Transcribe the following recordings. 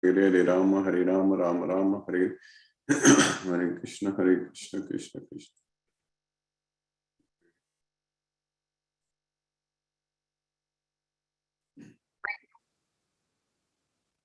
Hare Rama, Rama Rama, Hare Hare Krishna, Krishna Krishna.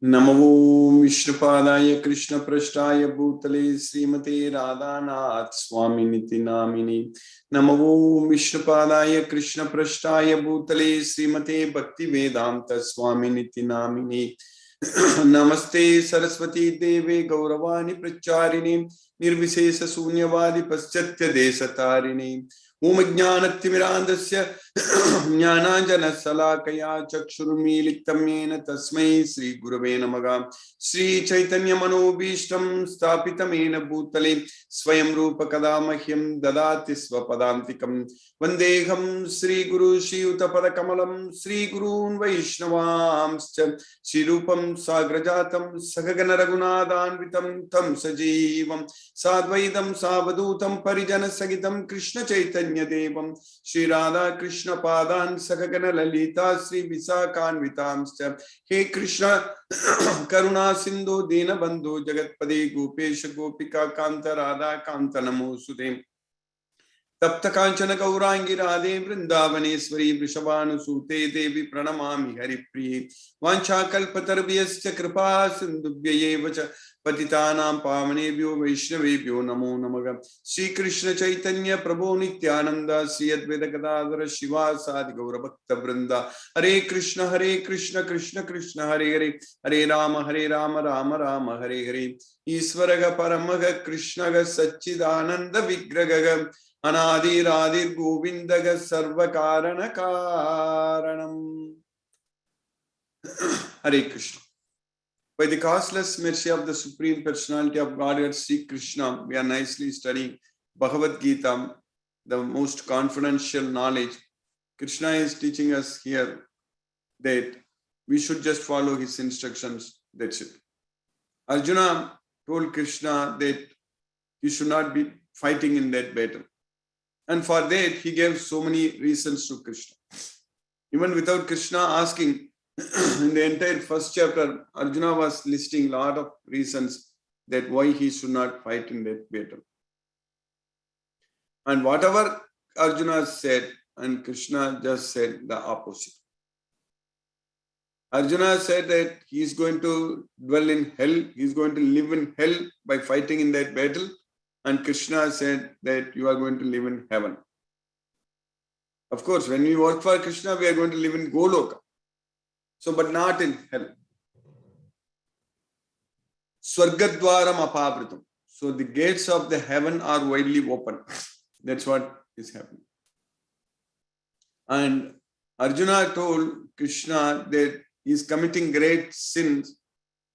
Namo Vishnupadaya Krishna Prashtaya Bhutale Srimate Radhanath Swami Niti Namini. Namo Vishnupadaya Krishna Prashtaya Bhutale Srimate Bhakti Vedanta Swami Niti Namini. Namaste Saraswati Deve Gauravani Pracharini Nirvisesa Sunyavadi Paschatya Desatarini. Om Jnanatimirandasya Jnananjana Salakaya Chakshurumilitam Yena Tasmai Sri Gurave Namaha. Sri Chaitanya Manobhishtam Stapitam Yena Bhutale Swayam Rupa Kadamahyam Dadati Swapadantikam Vandeham Sri Guru Shri Utapada Kamalam Sri Gurun Vaishnavamscha Sri Rupam Sagrajatam Sagagana Raghunathanvitam Tam Sajivam Sadvaidam Savadutam Parijana Sagitam Krishna Chaitanya Devam Shri Radha Krishna Padan Sakagana Lalita Sri Visakanvitamscha. He Krishna Karuna Sindhu Dina Bandhu Jagatpade Gopesha Gopika Kanta Radha Kanta Namo Sudem Tapta Kanchana Gaurangi Radhe Vrindavaneshwari Vrishabhanu Sute Devi Pranamami Haripriye Vancha Kalpatarviyascha Kripa Sindhubhya Vacha Patitanam Pavanebhyo Vaishnavebhyo Namo Namaha. Sri Krishna Chaitanya Prabhu Nityananda Sri Advaita Gadadhara Shiva Sadi Gaura Bhakta Vrinda. Hare Krishna Krishna Krishna Hare Hare Hare Rama Rama Rama Hare Hare. Isvaraga Paramaga Krishnaga Satchidananda Vigraga Anadi Radhir Govindaga Sarva Karana Karanam. Hare Krishna. By the causeless mercy of the Supreme Personality of Godhead, Sri Krishna, we are nicely studying Bhagavad Gita, the most confidential knowledge. Krishna is teaching us here that we should just follow his instructions. That's it. Arjuna told Krishna that he should not be fighting in that battle. And for that, he gave so many reasons to Krishna. Even without Krishna asking, in the entire first chapter, Arjuna was listing a lot of reasons that why he should not fight in that battle. And whatever Arjuna said, and Krishna just said the opposite. Arjuna said that he is going to dwell in hell, he is going to live in hell by fighting in that battle. And Krishna said that you are going to live in heaven. Of course, when we work for Krishna, we are going to live in Goloka. So, but not in hell. Swargadwaram apavritam. So the gates of the heaven are widely open. That's what is happening. And Arjuna told Krishna that he is committing great sins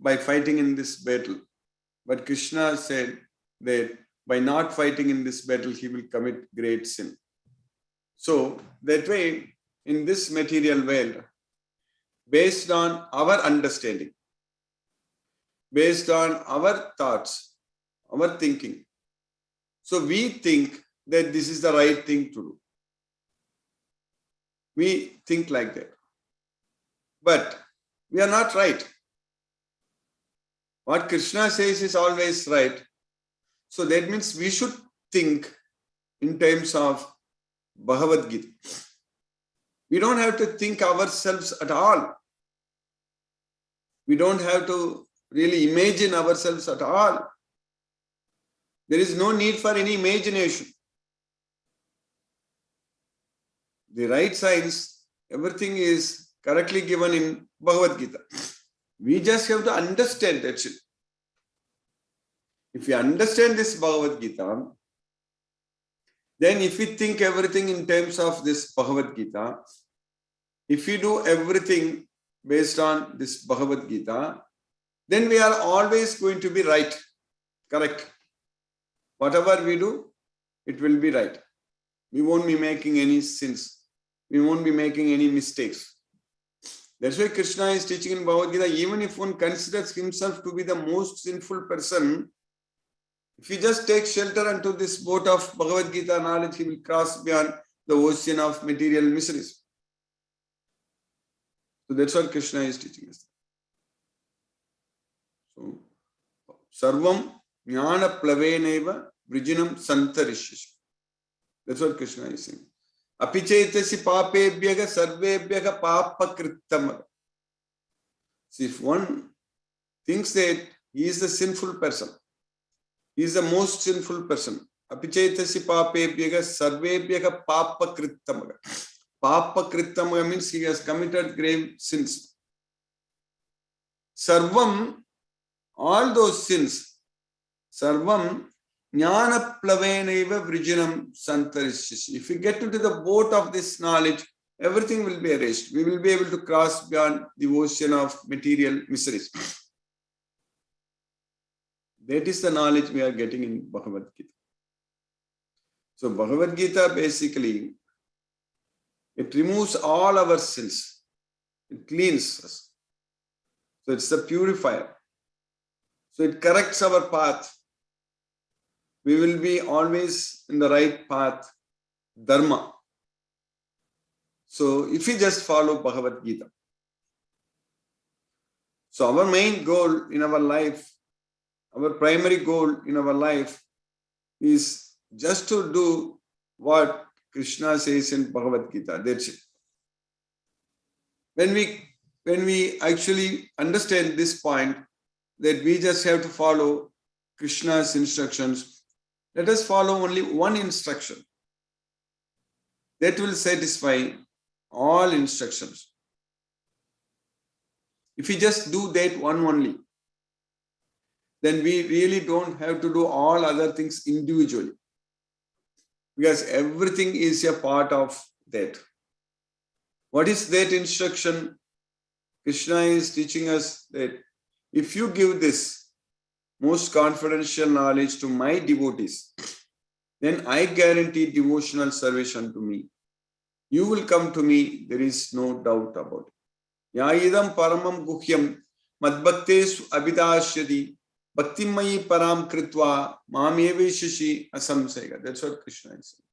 by fighting in this battle. But Krishna said that by not fighting in this battle, he will commit great sin. So that way, in this material world, based on our understanding, based on our thoughts, our thinking, so we think that this is the right thing to do. We think like that. But we are not right. What Krishna says is always right. So that means we should think in terms of Bhagavad Gita. We don't have to think ourselves at all. We don't have to really imagine ourselves at all. There is no need for any imagination. The right science, everything is correctly given in Bhagavad Gita. We just have to understand that shit. If we understand this Bhagavad Gita, then if we think everything in terms of this Bhagavad Gita, if we do everything based on this Bhagavad Gita, then we are always going to be right, correct. Whatever we do, it will be right. We won't be making any sins. We won't be making any mistakes. That's why Krishna is teaching in Bhagavad Gita, even if one considers himself to be the most sinful person, if he just takes shelter unto this boat of Bhagavad Gita knowledge, he will cross beyond the ocean of material miseries. So that's what Krishna is teaching us. So, Sarvam Jnana Plaveneva Vrijinam Santarishish. That's what Krishna is saying. Apichaitasi papebhyaga sarvebhyaga papa krittam. See, if one thinks that he is the sinful person, he is the most sinful person. Apichaitasi papebhyaga sarvebhyaga papa krittam. Papa krittam means he has committed grave sins. Sarvam, all those sins, sarvam jnana plaveneva vrijinam santarishishi. If we get into the boat of this knowledge, everything will be erased. We will be able to cross beyond the ocean of material miseries. That is the knowledge we are getting in Bhagavad Gita. So Bhagavad Gita basically, it removes all our sins. It cleans us. So it's the purifier. So it corrects our path. We will be always in the right path, dharma. So if we just follow Bhagavad Gita. So our main goal in our life, our primary goal in our life is just to do what Krishna says in Bhagavad Gita. That's it. When we actually understand this point, that we just have to follow Krishna's instructions, let us follow only one instruction. That will satisfy all instructions. If we just do that one only, then we really don't have to do all other things individually. Because everything is a part of that. What is that instruction? Krishna is teaching us that if you give this most confidential knowledge to my devotees, then I guarantee devotional service unto me. You will come to me, there is no doubt about it. Yaidam paramam guhyam madbhaktesu abhidashyati bhaktimayi param kritva mameveshashi asamsega. That's what Krishna is saying.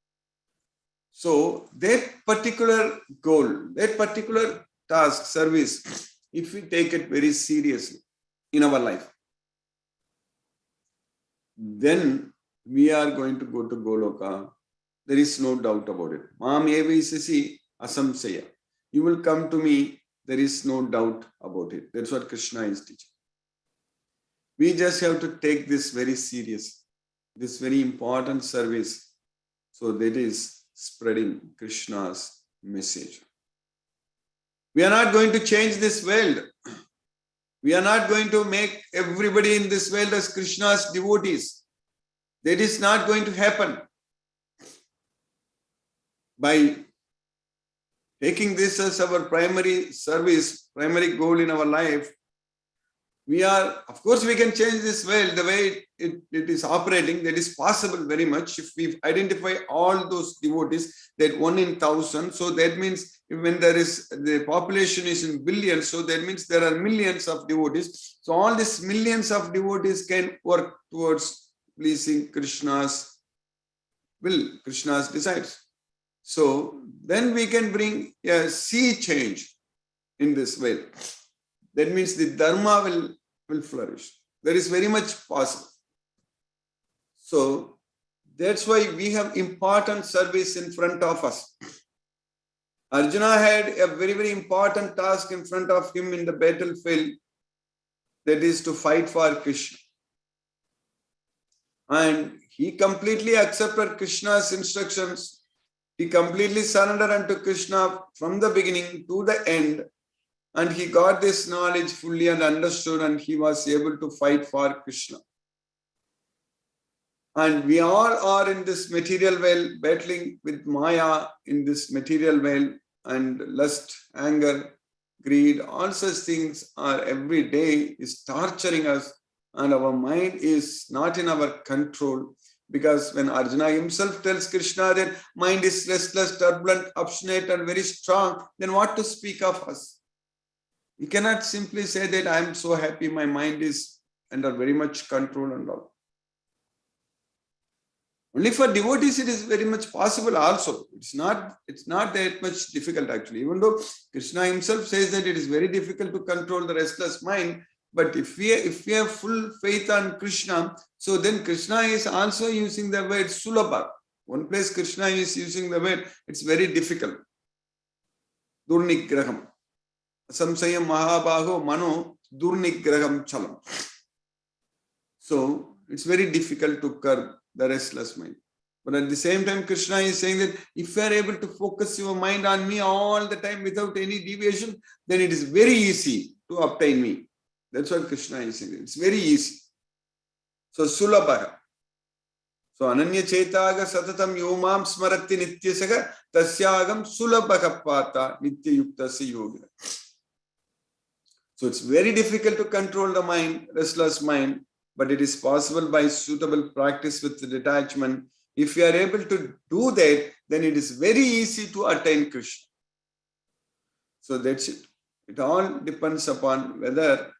So that particular goal, that particular task, service, if we take it very seriously in our life, then we are going to go to Goloka. There is no doubt about it. Mam evesasi asamsaya. You will come to me. There is no doubt about it. That's what Krishna is teaching. We just have to take this very serious, this very important service. So that is spreading Krishna's message. We are not going to change this world. We are not going to make everybody in this world as Krishna's devotees. That is not going to happen. By taking this as our primary service, primary goal in our life, we are, of course, we can change this world the way it is operating. That is possible very much if we identify all those devotees, that 1 in 1,000. So that means when there is, the population is in billions, so that means there are millions of devotees. So all these millions of devotees can work towards pleasing Krishna's will, Krishna's desires. So then we can bring a sea change in this way. That means the dharma will flourish. That is very much possible. So that's why we have important service in front of us. Arjuna had a very, very important task in front of him in the battlefield. That is to fight for Krishna. And he completely accepted Krishna's instructions. He completely surrendered unto Krishna from the beginning to the end. And he got this knowledge fully and understood, and he was able to fight for Krishna. And we all are in this material world, battling with Maya in this material world, and lust, anger, greed, all such things are every day is torturing us, and our mind is not in our control. Because when Arjuna himself tells Krishna that mind is restless, turbulent, obstinate, and very strong, then what to speak of us? We cannot simply say that I am so happy, my mind is under very much control and all. Only for devotees it is very much possible also. It's not that much difficult actually. Even though Krishna himself says that it is very difficult to control the restless mind, But if we have full faith on Krishna, so then Krishna is also using the word sulabha. One place Krishna is using the word, it's very difficult. Durnigraham. Samsayam mahabaho mano durnigraham chalam. So it's very difficult to curb the restless mind. But at the same time, Krishna is saying that if you are able to focus your mind on me all the time without any deviation, then it is very easy to obtain me. That's what Krishna is saying. It's very easy. So sulabha. So ananya chetaga satatam yomam smarati nityasaga tasyagam sulabha pata nitya yuktasi yoga. So it's very difficult to control the mind, restless mind, but it is possible by suitable practice with detachment. If you are able to do that, then it is very easy to attain Krishna. So that's it. It all depends upon whether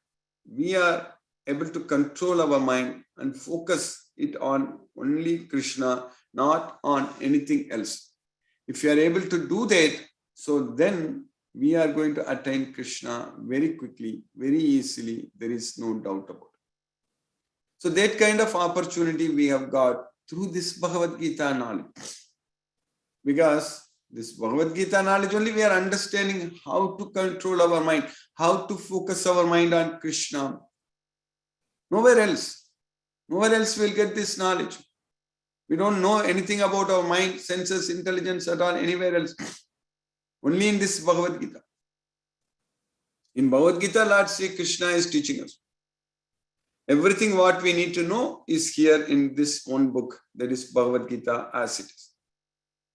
we are able to control our mind and focus it on only Krishna, not on anything else. If you are able to do that, so then we are going to attain Krishna very quickly, very easily. There is no doubt about it. So that kind of opportunity we have got through this Bhagavad Gita knowledge. Because this Bhagavad Gita knowledge only we are understanding how to control our mind, how to focus our mind on Krishna. Nowhere else will get this knowledge. We don't know anything about our mind, senses, intelligence at all anywhere else. Only in this Bhagavad Gita. In Bhagavad Gita, Lord Sri Krishna is teaching us. Everything what we need to know is here in this one book, that is Bhagavad Gita as it is.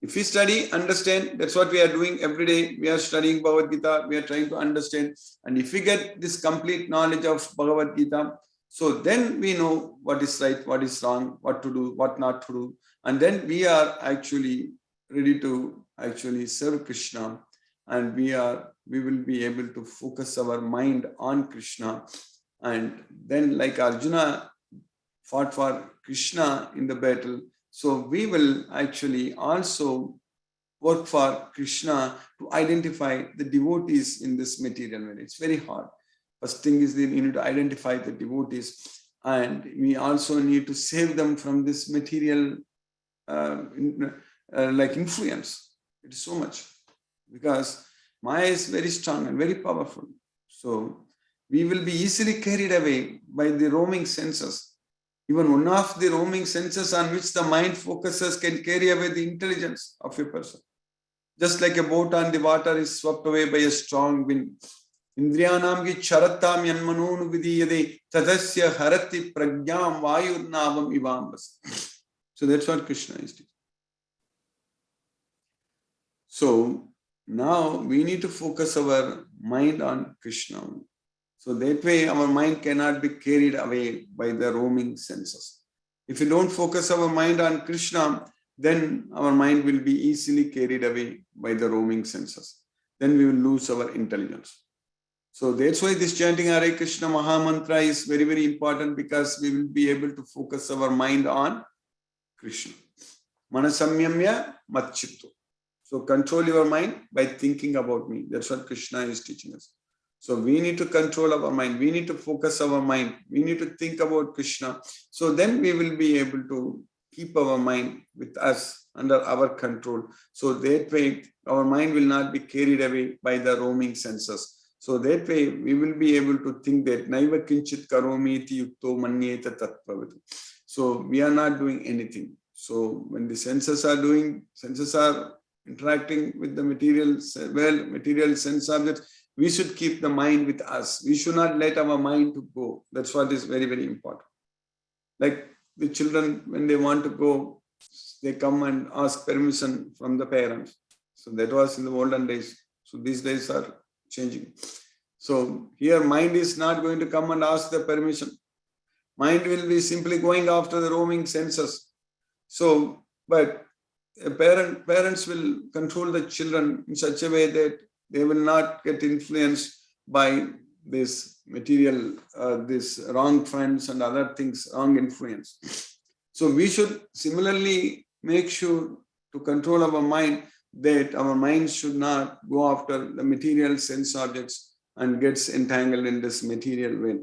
If we study, understand, that's what we are doing every day. We are studying Bhagavad Gita, we are trying to understand. And if we get this complete knowledge of Bhagavad Gita, so then we know what is right, what is wrong, what to do, what not to do. And then we are actually ready to actually serve Krishna. And we will be able to focus our mind on Krishna. And then like Arjuna fought for Krishna in the battle, so we will actually also work for Krishna to identify the devotees in this material world. It's very hard. First thing is that you need to identify the devotees, and we also need to save them from this material like influence. It is so much. Because Maya is very strong and very powerful. So we will be easily carried away by the roaming senses. Even one of the roaming senses on which the mind focuses can carry away the intelligence of a person. Just like a boat on the water is swept away by a strong wind. Indriyanam ki charatam yanmanonu vidiyade tadasya harati pragyam vayurnavam ivambas. So that's what Krishna is teaching. So now we need to focus our mind on Krishna. So that way our mind cannot be carried away by the roaming senses. If we don't focus our mind on Krishna, then our mind will be easily carried away by the roaming senses. Then we will lose our intelligence. So that's why this chanting Hare Krishna Maha Mantra is very, very important, because we will be able to focus our mind on Krishna. Manasamyamya matchittu. So control your mind by thinking about me. That's what Krishna is teaching us. So we need to control our mind. We need to focus our mind. We need to think about Krishna. So then we will be able to keep our mind with us under our control. So that way our mind will not be carried away by the roaming senses. So that way we will be able to think that Naiva Kinchit Karomi Iti Yukto Manyeta Tatpavatu. So we are not doing anything. So when the senses are interacting with the material sense objects, we should keep the mind with us. We should not let our mind to go. That's what is very, very important. Like the children, when they want to go, they come and ask permission from the parents. So that was in the olden days. So these days are changing. So here mind is not going to come and ask the permission. Mind will be simply going after the roaming senses. So, but parents will control the children in such a way that they will not get influenced by this material, this wrong friends and other things, wrong influence. So we should similarly make sure to control our mind, that our mind should not go after the material sense objects and gets entangled in this material way.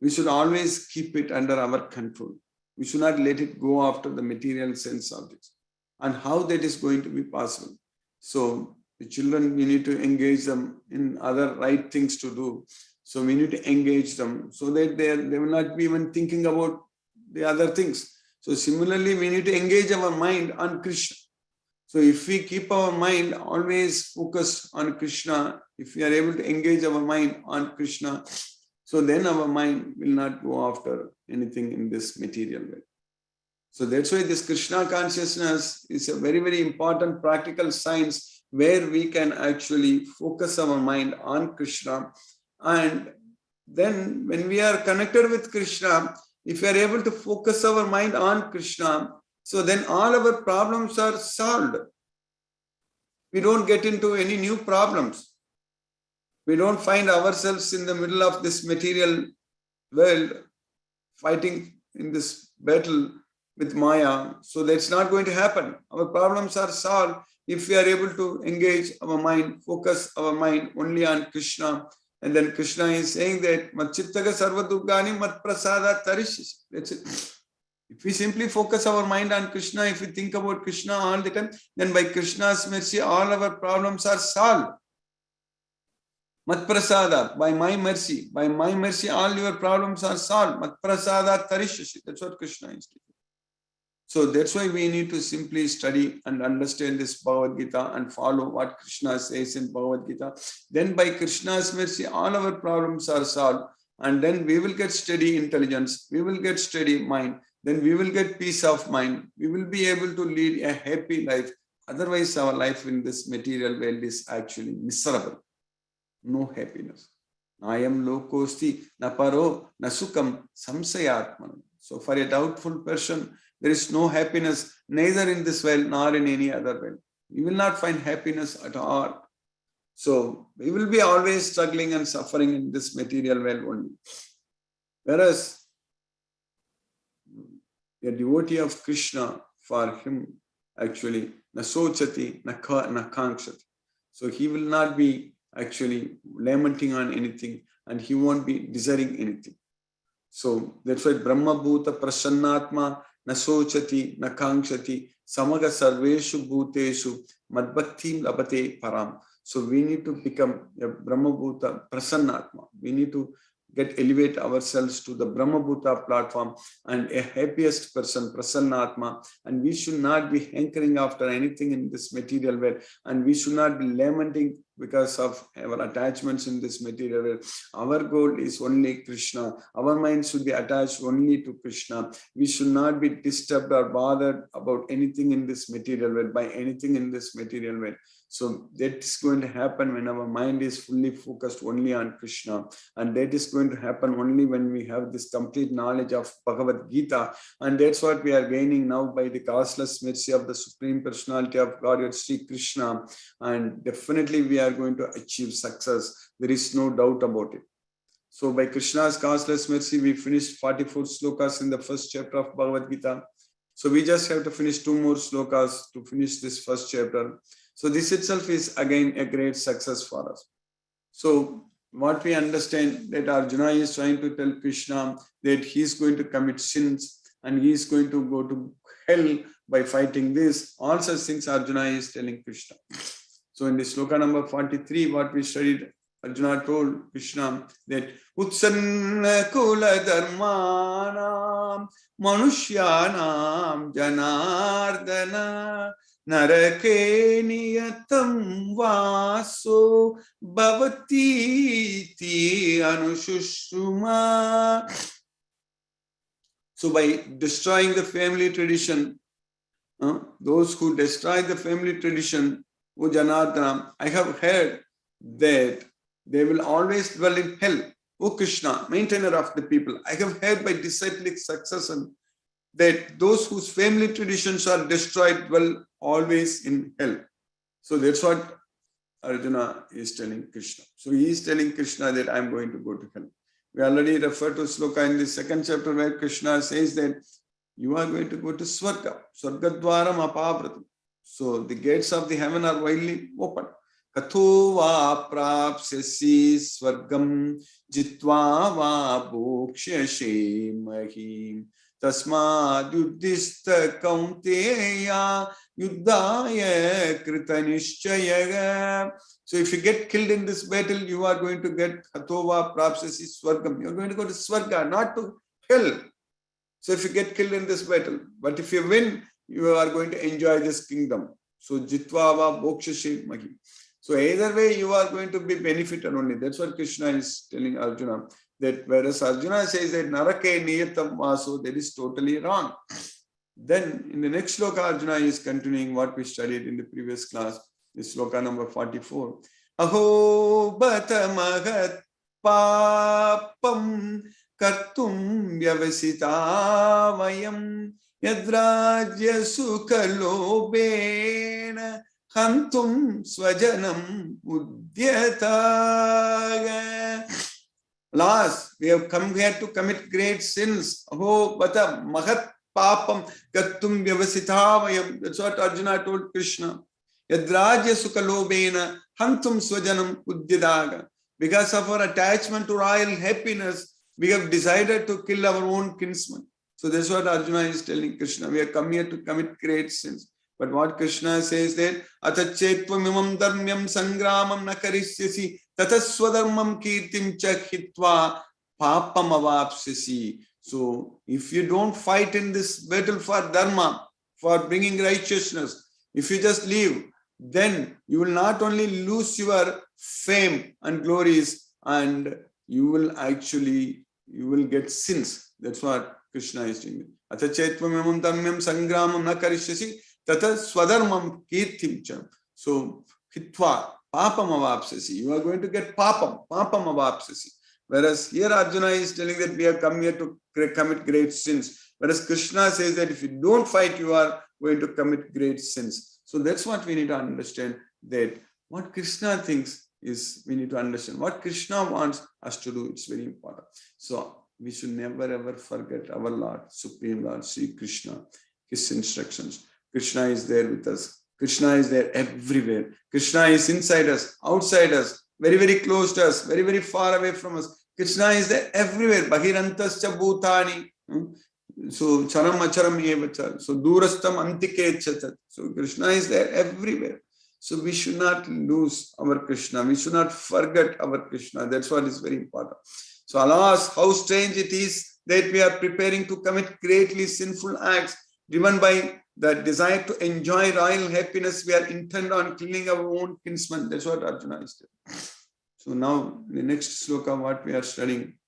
We should always keep it under our control. We should not let it go after the material sense objects. And how that is going to be possible? So the children, we need to engage them in other right things to do. So we need to engage them so that they will not be even thinking about the other things. So similarly, we need to engage our mind on Krishna. So if we keep our mind always focused on Krishna, if we are able to engage our mind on Krishna, so then our mind will not go after anything in this material way. So that's why this Krishna consciousness is a very, very important practical science where we can actually focus our mind on Krishna. And then when we are connected with Krishna, if we are able to focus our mind on Krishna, so then all our problems are solved. We don't get into any new problems. We don't find ourselves in the middle of this material world fighting in this battle with Maya. So that's not going to happen. Our problems are solved if we are able to engage our mind, focus our mind only on Krishna. And then Krishna is saying that Matchittaga sarva durgani mat prasada tarishis. That's it. If we simply focus our mind on Krishna, if we think about Krishna all the time, then by Krishna's mercy, all our problems are solved. Mat prasada, by my mercy, all your problems are solved. Mat prasada tarishasi. That's what Krishna is doing. So that's why we need to simply study and understand this Bhagavad Gita and follow what Krishna says in Bhagavad Gita. Then by Krishna's mercy, all our problems are solved. And then we will get steady intelligence. We will get steady mind. Then we will get peace of mind. We will be able to lead a happy life. Otherwise, our life in this material world is actually miserable. No happiness. Nayam lokosti na paro na sukam samsayatmanam. So for a doubtful person, there is no happiness neither in this world nor in any other world. You will not find happiness at all. So we will be always struggling and suffering in this material world only. Whereas a devotee of Krishna, for him actually na sochati na kankshati. So he will not be actually lamenting on anything and he won't be desiring anything. So that's why Brahma Bhuta Prasannatma na sochati na kankshati samaga sarveshu bhuteshu madbhaktim labate param. So we need to become a Brahma Bhuta Prasannatma. We need to elevate ourselves to the Brahma Bhuta platform and a happiest person, Prasannatma. And we should not be hankering after anything in this material world. And we should not be lamenting because of our attachments in this material world. Our goal is only Krishna. Our mind should be attached only to Krishna. We should not be disturbed or bothered about anything in this material world, by anything in this material world. So that is going to happen when our mind is fully focused only on Krishna. And that is going to happen only when we have this complete knowledge of Bhagavad Gita. And that's what we are gaining now by the causeless mercy of the Supreme Personality of Godhead, Sri Krishna. And definitely we are going to achieve success. There is no doubt about it. So by Krishna's causeless mercy, we finished 44 slokas in the first chapter of Bhagavad Gita. So we just have to finish 2 more slokas to finish this first chapter. So this itself is again a great success for us. So what we understand that Arjuna is trying to tell Krishna that he is going to commit sins and he is going to go to hell by fighting this. All such things Arjuna is telling Krishna. So in the sloka number 43, what we studied, Arjuna told Krishna that Utsanna Kula Dharmanam Manushyanam Janardana Narake Niyatam Vaso Bhavati Ti Anushushuma. So by destroying the family tradition, those who destroy the family tradition, O Janardana, I have heard that they will always dwell in hell. O Krishna, maintainer of the people, I have heard by disciplic succession that those whose family traditions are destroyed dwell always in hell. So that's what Arjuna is telling Krishna. So he is telling Krishna that I am going to go to hell. We already referred to sloka in the second chapter where Krishna says that you are going to go to Swarga. Swargadwaram apabratam. So the gates of the heaven are widely open. Katho va prapsyasi swargam jitva va bhokshashe mahim. Tasmad yuddhista kaunteya yuddhaya kritanishchaya. So if you get killed in this battle, you are going to get Hatova Prapsasi Swargam. You are going to go to Swarga, not to hell. So if you get killed in this battle, but if you win, you are going to enjoy this kingdom. So Jitvava Bhokshashi Mahi. So either way, you are going to be benefited only. That's what Krishna is telling Arjuna. That whereas Arjuna says that Narake Niyatam Vaso, that is totally wrong. Then in the next sloka, Arjuna is continuing what we studied in the previous class. This sloka number 44. Aho bata magat papam kartum vyavasita vayam yadrajya sukha lobena hantum swajanam udyata. Alas, we have come here to commit great sins. Aho bata magat papam kartum vyavasita vayam. That's what Arjuna told Krishna. Yadrajya sukalobena hantum swajanam udyadaga. Because of our attachment to royal happiness, we have decided to kill our own kinsman. So that's what Arjuna is telling Krishna. We have come here to commit great sins. But what Krishna says there, atachetvam imam dharmyam sangramam nakarisyasi tataswadharmam kirtim cha hitva papam avapsyasi. So if you don't fight in this battle for dharma, for bringing righteousness, if you just leave, then you will not only lose your fame and glories, and you will get sins. That's what Krishna is doing. Atachetvam dharmyam sangramam na karishyasi tata swadharmam kirtim cha. So hitva papam avapsasi. You are going to get papam avapsasi. Whereas here Arjuna is telling that we have come here to commit great sins. Whereas Krishna says that if you don't fight, you are going to commit great sins. So that's what we need to understand, that what Krishna thinks is we need to understand. What Krishna wants us to do, it's very important. So we should never ever forget our Lord, Supreme Lord, Sri Krishna, His instructions. Krishna is there with us. Krishna is there everywhere. Krishna is inside us, outside us, very, very close to us, very, very far away from us. Krishna is there everywhere. Bahirantascha bhutani. So charam acharam evacha. So durastam antike chatat. So Krishna is there everywhere. So we should not lose our Krishna. We should not forget our Krishna. That's what is very important. So alas, how strange it is that we are preparing to commit greatly sinful acts, driven by the desire to enjoy royal happiness. We are intent on killing our own kinsman. That's what Arjuna is doing. So now the next sloka, what we are studying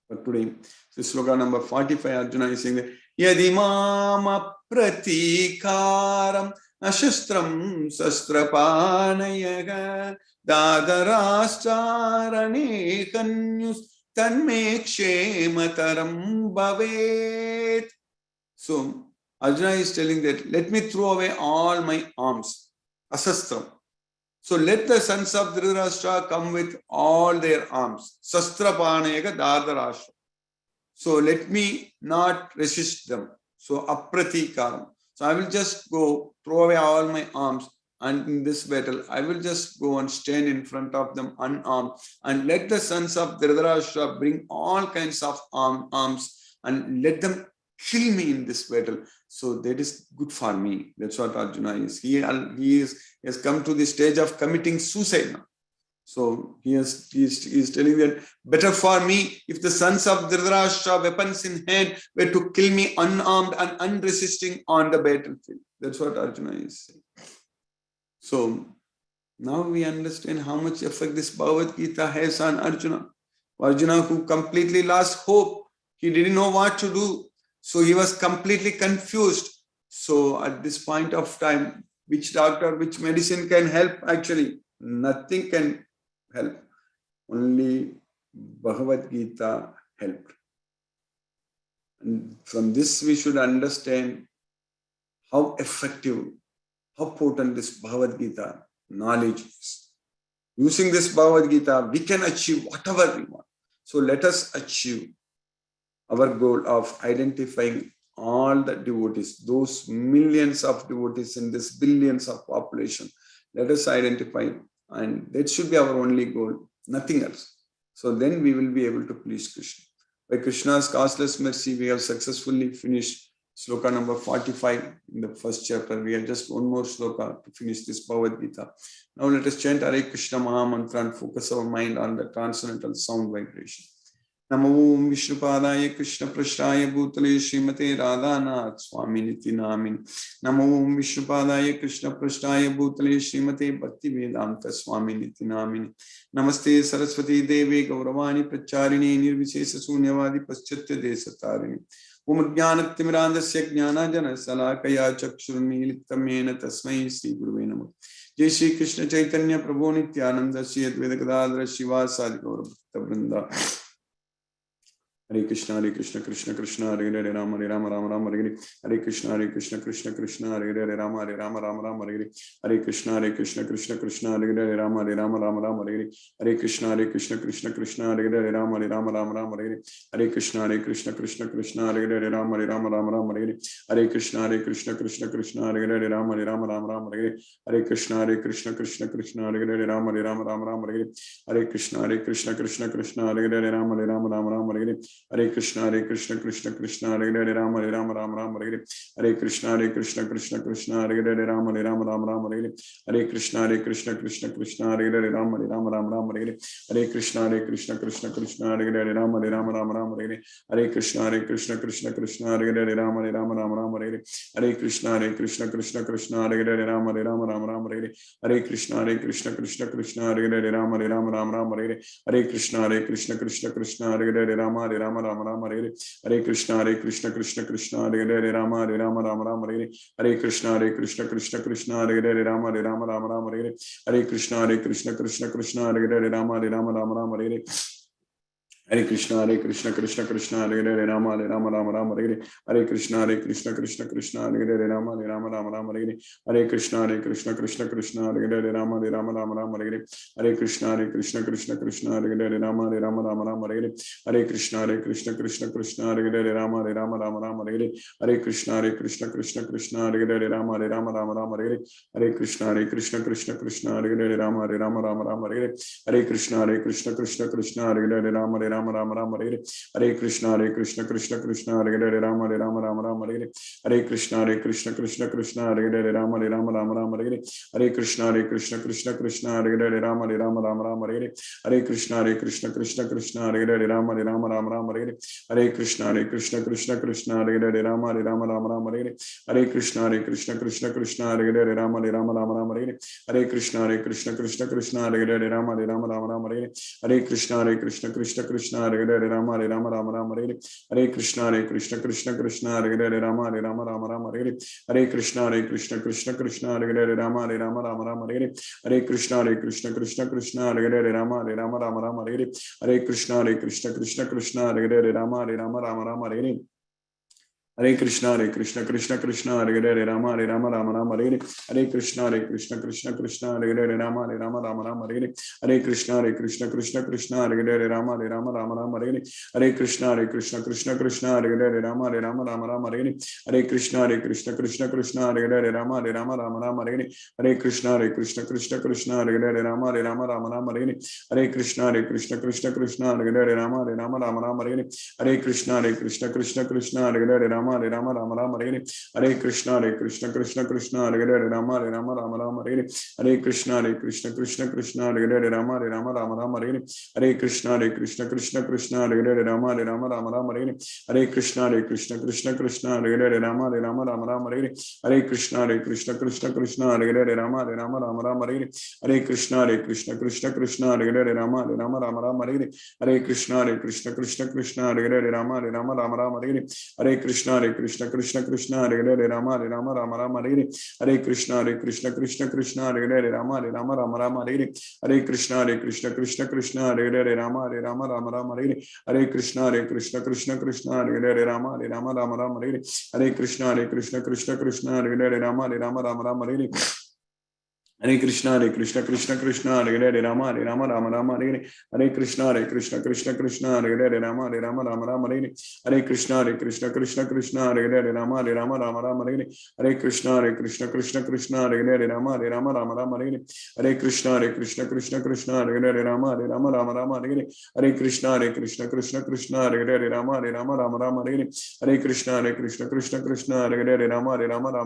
for today, so sloka number 45, Arjuna is saying that Yadimam pratikaram ashastram sastrapanayaga dadarashtarane kanyus tanme kshemataram bhavet. So Arjuna is telling that let me throw away all my arms, asastram. So let the sons of Dhritarashtra come with all their arms. Sastrapanayaka Dhartarashtra. So let me not resist them. So apratikaram. So I will just go throw away all my arms, and in this battle I will just go and stand in front of them unarmed, and let the sons of Dhritarashtra bring all kinds of arms and let them kill me in this battle. So that is good for me. That's what Arjuna is. He has come to the stage of committing suicide now. So he is telling that better for me if the sons of Dhritarashtra, weapons in hand, were to kill me unarmed and unresisting on the battlefield. That's what Arjuna is saying. So now we understand how much effect this Bhagavad Gita has on Arjuna. Arjuna, who completely lost hope. He didn't know what to do. So he was completely confused. So at this point of time, which doctor, which medicine can help? Actually, nothing can help. Only Bhagavad Gita helped. And from this we should understand how effective, how potent this Bhagavad Gita knowledge is. Using this Bhagavad Gita, we can achieve whatever we want. So let us achieve our goal of identifying all the devotees, those millions of devotees in this billions of population. Let us identify, and that should be our only goal, nothing else. So then we will be able to please Krishna. By Krishna's causeless mercy, we have successfully finished sloka number 45 in the first chapter. We have just one more sloka to finish this Bhagavad Gita. Now let us chant Hare Krishna Maha Mantra and focus our mind on the transcendental sound vibration. Namo Om Vishnupadaya Krishna Prasthaya Bhutale Srimate Radhanath Swami Niti Namini. Namo Om Vishnupadaya Krishna Prasthaya Bhutale Srimate Bhakti Vedanta Swami Niti Namini. Namaste Saraswati Devi Gauravani Pracharini Nirvishesha Sunyavadi Paschatya Desatarini. Om Jnanatimirandasya Jnanajana Salakaya Chakshurmilitamena Tasmai Sri Gurave Namah. Jai Shri Krishna Chaitanya Prabhu Nityananda Shri Advaita Gadadhara Shivasadi Gaura Bhakta Vrinda. Hare Krishna Krishna Krishna Hare Hare Rama Rama Hare Hare. Hare Krishna Krishna Krishna Hare Hare Rama Rama Hare Hare. Hare Krishna Krishna Krishna Hare Hare Rama Rama Hare Hare. Hare Krishna Krishna Krishna Hare Hare Rama Rama Hare Hare. Hare Krishna Krishna Krishna Hare Hare Rama Rama Hare Hare. Hare Krishna Krishna Krishna Hare Hare Rama Rama Hare Hare. Hare Krishna Krishna Krishna Hare Hare Rama Rama Hare Hare. Hare Krishna Krishna Krishna Hare Hare Rama Rama Hare Hare. Hare Krishna Krishna Krishna Hare Hare Rama Rama Hare Hare. Hare Krishna Krishna Krishna Hare Hare Rama Rama Hare Hare. Hare Krishna Krishna Krishna Hare Hare Rama Rama Hare Hare. Hare Krishna Krishna Krishna Hare Hare Rama Rama Hare Hare. Hare Krishna Krishna Krishna Hare Hare Rama Rama Hare Hare. Hare Krishna Krishna Krishna Hare Hare Rama Rama Hare Hare. Hare Krishna Krishna Krishna Hare Hare Rama Rama Hare Hare. Hare Krishna Krishna Krishna Hare Hare Rama Rama Hare Hare. Hare Krishna Krishna Krishna Hare Hare Rama Rama Hare Hare. Hare Krishna Krishna Krishna Hare Hare Rama Rama Hare Hare. Hare Krishna Krishna Krishna Hare Hare Rama Rama Hare Hare. Hare Krishna Krishna Hare Hare Rama Rama Hare Hare. Hare Krishna Krishna Krishna Hare Hare Rama Rama Hare Hare. Hare Krishna Krishna Krishna Hare Hare Rama Rama Hare Hare. Hare Krishna Krishna Krishna Hare Hare Rama Rama Hare Hare. Hare Krishna Krishna Krishna Hare Hare Rama Rama Hare Hare. Hare Krishna Krishna Krishna Hare Hare Rama Rama Hare Hare. Hare Krishna Krishna Krishna Hare Hare Rama Rama Hare Hare. Hare Krishna Krishna Krishna Hare Hare Rama Rama Hare Hare. Hare Krishna Krishna Krishna Hare Hare Rama Rama Hare Hare. Hare Krishna Krishna Krishna Hare Hare Rama Rama Hare Hare. Hare Krishna Krishna Krishna Hare Hare Rama Rama Hare Hare. Hare Krishna Krishna Krishna Hare Hare Rama Rama Hare Hare. Hare Krishna Krishna Krishna Hare Hare Rama Rama Hare Hare. Hare Krishna Krishna Krishna Hare Hare Rama Rama Hare Hare. Hare Krishna Krishna Krishna Hare Hare Rama Rama Hare Hare. Hare Krishna Krishna Krishna Hare Hare Rama Rama Hare Hare. Hare Krishna Krishna Krishna Hare Hare Rama Rama Hare Hare. Hare Krishna Krishna Krishna Hare Hare Rama Rama Hare Hare. Hare Krishna Krishna Krishna Hare Hare Rama Rama Hare Hare. Hare Krishna Krishna Krishna Hare Hare Rama Rama Hare Hare. Hare Krishna Krishna Hare Hare Rama Rama Hare Hare. Hare Krishna Krishna Hare Hare Rama Rama Hare Hare. Hare Krishna Krishna Hare Hare Rama Rama Hare Hare. Hare Krishna Krishna Hare Hare Rama Rama Hare Hare. Hare Krishna Krishna Hare Hare Rama Rama Hare Hare. Hare Krishna Krishna Hare Hare Rama Rama Hare Hare. Hare Krishna Krishna Hare Hare Rama Rama Hare Hare. Hare Krishna Krishna Hare Hare Rama Rama Hare Hare. Hare Krishna Krishna Hare Hare Rama Rama Hare Hare. Hare Krishna Krishna Hare Hare Rama Rama Hare Hare. Hare Krishna Krishna Hare Hare Rama Rama Hare Hare. Hare Krishna Krishna Hare Hare Rama Rama Hare Hare. Hare Krishna Krishna Hare Hare Rama Rama Hare Hare. Hare Krishna Krishna Hare Hare Rama Rama Hare Hare. Hare Krishna Krishna Hare Hare Rama Rama Hare Hare. Hare Krishna Krishna Hare Hare Rama Rama Hare Hare. Hare Krishna Krishna Hare Hare Rama Rama Hare Hare. Hare Krishna Krishna Hare Hare Rama Rama Hare Hare. Hare Krishna Krishna Hare Hare Rama Rama Hare Hare. Hare Krishna Krishna Hare Hare Rama Rama Hare Hare. Hare Krishna Krishna Krishna Hare Hare Rama Rama Rama Hare Hare Hare Krishna Krishna Krishna Hare Hare Rama Rama Rama Hare Hare Hare Krishna Krishna Krishna Hare Hare Rama Rama Hare Hare Hare Krishna Krishna Hare Hare Rama Rama Hare Hare Hare Krishna Krishna Hare Hare Rama Rama Hare Hare Hare Krishna Krishna Hare Hare Rama Rama Hare Hare Hare Krishna Krishna Hare Hare Rama Rama Hare Hare Hare Krishna Krishna Hare Hare Rama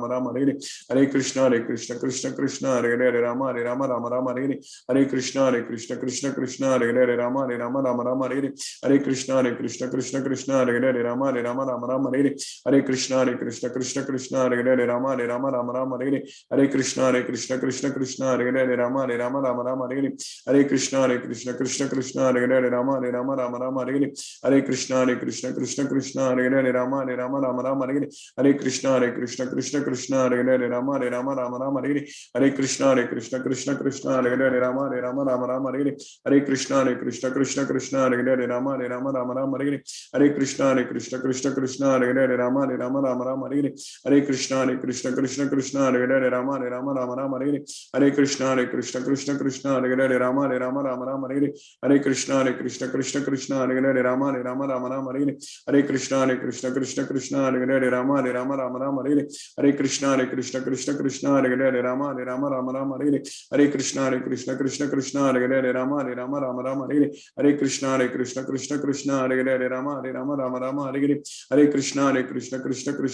Rama Hare Hare Hare Krishna Krishna Hare Hare Rama Rama Hare Hare Hare Krishna Krishna Hare Hare Rama Rama Hare Hare Hare Krishna Krishna Hare Hare Rama Rama Hare Hare Hare Krishna Krishna Hare Hare Rama Rama Hare Hare Hare Krishna Krishna Hare Hare Rama Rama Hare Hare Hare Krishna Krishna Hare Hare Rama Rama Hare Hare Hare Krishna Krishna Hare Hare Rama Rama Hare Hare Hare Krishna Krishna Hare Hare Rama Rama Hare Hare Hare Krishna Krishna Hare Hare Rama Rama Hare Hare Hare Krishna Krishna Hare Hare Rama Rama Hare Hare Hare Krishna Krishna Hare Hare Rama Rama Hare Hare Hare Krishna Krishna Hare Hare Rama Rama Hare Hare Hare Krishna Krishna Hare Hare Rama Rama Hare Hare Hare Krishna Krishna Hare Hare Rama Rama Hare Hare Hare Krishna Krishna Hare Hare Rama Rama Hare Hare Hare Krishna Krishna Hare Hare Rama Rama Hare Hare Hare Krishna Krishna Hare Hare Rama Rama Hare Hare Hare Krishna Krishna Hare Hare Rama Rama Hare Hare Hare Krishna Krishna Hare Hare Rama Rama Hare Hare Hare Krishna Krishna Hare Hare Rama Rama Hare Hare Hare Krishna Krishna Hare Hare Rama Rama Hare Hare Hare Krishna Krishna Hare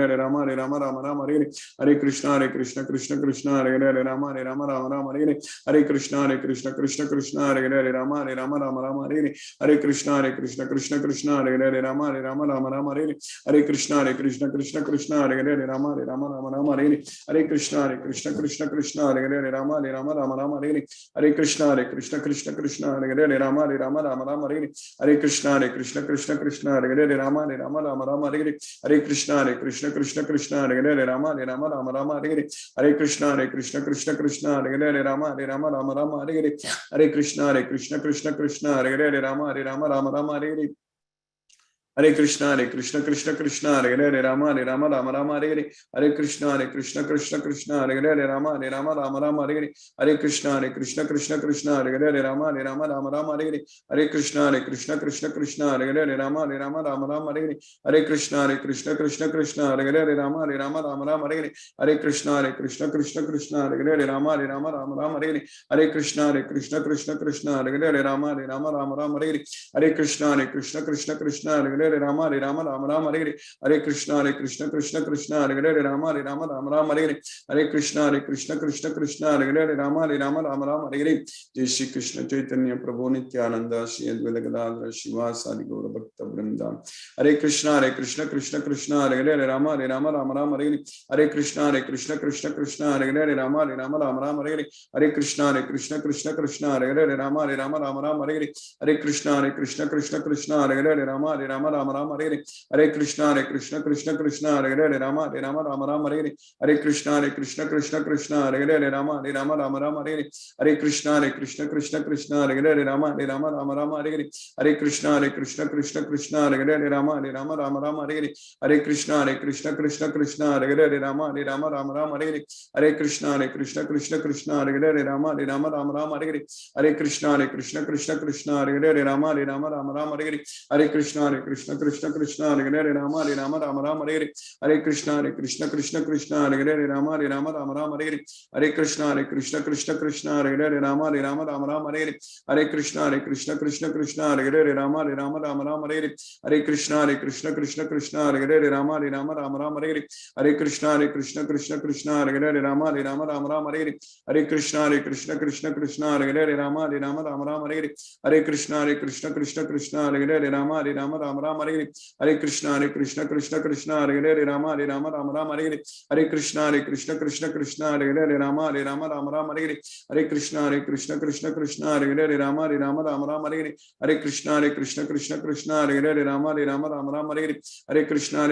Hare Rama Rama Hare Hare Hare Krishna Krishna Hare Hare Rama Rama Hare Hare Hare Krishna Krishna Hare Hare Rama Rama Hare Hare Hare Krishna Krishna Hare Hare Rama Rama Hare Hare Hare Krishna Krishna Hare Hare Rama Rama Hare Hare Hare Krishna Krishna Hare Hare Rama Rama Hare Hare Hare Krishna Krishna Hare Hare Rama Rama Hare Hare Hare Krishna Krishna Hare Hare Rama Rama Hare Hare Hare Krishna Krishna Hare Hare Rama Rama Hare Hare Hare Krishna Krishna Hare Hare Rama Rama Hare Hare Hare Krishna Krishna Hare Hare Rama Rama Hare Hare Hare Krishna Krishna Hare Hare Rama Rama Hare Hare Hare Krishna Krishna Hare Hare Rama Rama Hare Hare Hare Krishna Krishna Hare Hare Rama Rama Hare Hare Hare Krishna Krishna Hare Hare Rama Rama Hare Hare Hare Krishna Krishna Hare Hare Rama Rama Hare Hare Hare Krishna Krishna Hare Hare Rama Rama Hare Hare Hare Krishna Krishna Hare Hare Rama Rama Hare Hare Hare Krishna Krishna Hare Hare Rama Rama Hare Hare Hare Krishna Krishna Hare Hare Rama Rama Hare Hare Jai Shri Krishna Chaitanya Prabhu Nityananda Shri Advaita Gadadhara Shivasadi Gaura Bhakta Vrinda Hare Krishna Krishna Hare Hare Rama Rama Hare Hare Hare Krishna Krishna Hare Hare Rama Rama Hare Hare Hare Krishna Krishna Hare Hare Rama Rama Hare Hare Hare Krishna Krishna Hare Hare Rama Rama Hare Hare Hare Krishna Krishna Hare Hare Rama Rama Hare Hare Hare Krishna Krishna Hare Hare Rama Rama Hare Hare Hare Krishna Krishna Hare Hare Rama Rama Hare Hare Hare Krishna Krishna Hare Hare Rama Rama Hare Hare Hare Krishna Krishna Hare Hare Rama Rama Hare Hare Hare Krishna Krishna Hare Hare Rama Rama Hare Hare Hare Krishna Krishna Hare Hare Rama Rama Hare Hare Hare Krishna Krishna Hare Hare Rama Rama Hare Hare Hare Krishna Krishna Hare Hare Rama Rama Hare Hare Hare Krishna Krishna Hare Hare Rama Rama Hare Hare Hare Krishna Krishna Hare Hare Rama Rama Hare Hare Hare Krishna Krishna Hare Hare Rama Rama Hare Hare Hare Krishna Krishna Hare Hare Rama Rama Hare Hare Hare Krishna Krishna Hare Hare Rama Rama Hare Hare Hare Krishna Krishna Hare Hare Rama Rama Rama Hare Hare, Hare Krishna Krishna Krishna Hare Hare, Rama Rama Hare Hare, Hare Krishna Krishna Hare Hare, Rama Rama Hare Hare, Hare Krishna Krishna Hare Hare, Rama Rama Hare Hare, Hare Krishna Krishna Hare Hare, Rama Rama Hare Hare, Hare Krishna Krishna Hare Hare, Rama Rama Hare Hare, Hare Krishna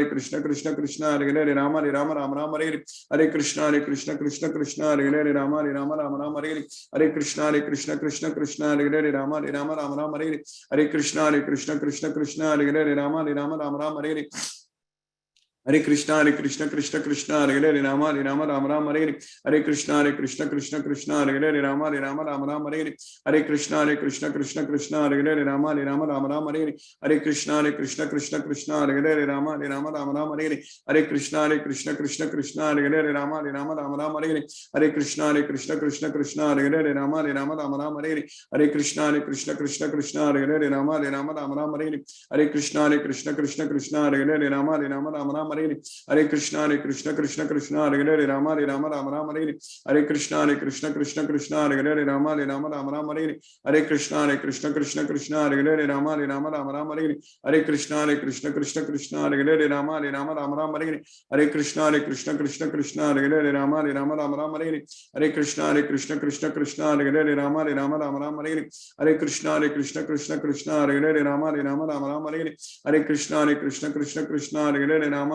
Krishna Hare Hare, Rama Rama Hare Hare, Hare Krishna Krishna Hare Hare, Rama Rama Hare Hare, Hare Krishna Krishna Hare Hare, Rama Rama Hare Hare, Hare Krishna Krishna Hare Hare, Rama Rama Hare Hare, Hare Krishna Krishna Hare Hare, Rama Rama Hare Hare, Hare Krishna Krishna Hare Hare, Rama Rama Hare Hare, Hare Krishna Krishna Hare Hare, Rama Rama Hare Hare, Hare Krishna Krishna Hare Hare, Rama Rama Hare Hare, Hare Krishna Krishna Hare Hare, Rama Rama Hare Hare, Hare Krishna Krishna Hare Hare, Rama Rama Hare Hare, Hare Krishna Krishna Hare Hare, Rama Rama Hare Hare, Hare Krishna Krishna Hare Hare, Rama Rama Hare Hare, Hare Krishna Krishna Hare Hare, Rama Rama Hare Hare, Hare Krishna Krishna Hare Hare, Rama Rama Hare Hare, Hare Krishna Krishna Hare Hare, Rama Rama Hare Hare, Hare Krishna Krishna Hare Hare, Rama Rama Hare Hare, Hare Krishna Krishna Hare Hare, Rama Rama Hare Hare, Hare Krishna Krishna Hare Hare, Rama Rama Hare Hare, Hare Krishna Krishna Hare Hare, Rama Rama Hare Hare, Hare Krishna Krishna Hare Hare, Rama Rama Hare Hare, Hare Krishna Krishna Hare Hare, Rama Rama Hare Hare, Hare Krishna Krishna Hare Hare, Rama Rama Hare Hare, Hare Krishna Krishna Hare Hare, Rama Rama Hare Hare, Hare Krishna Krishna Hare Hare, Rama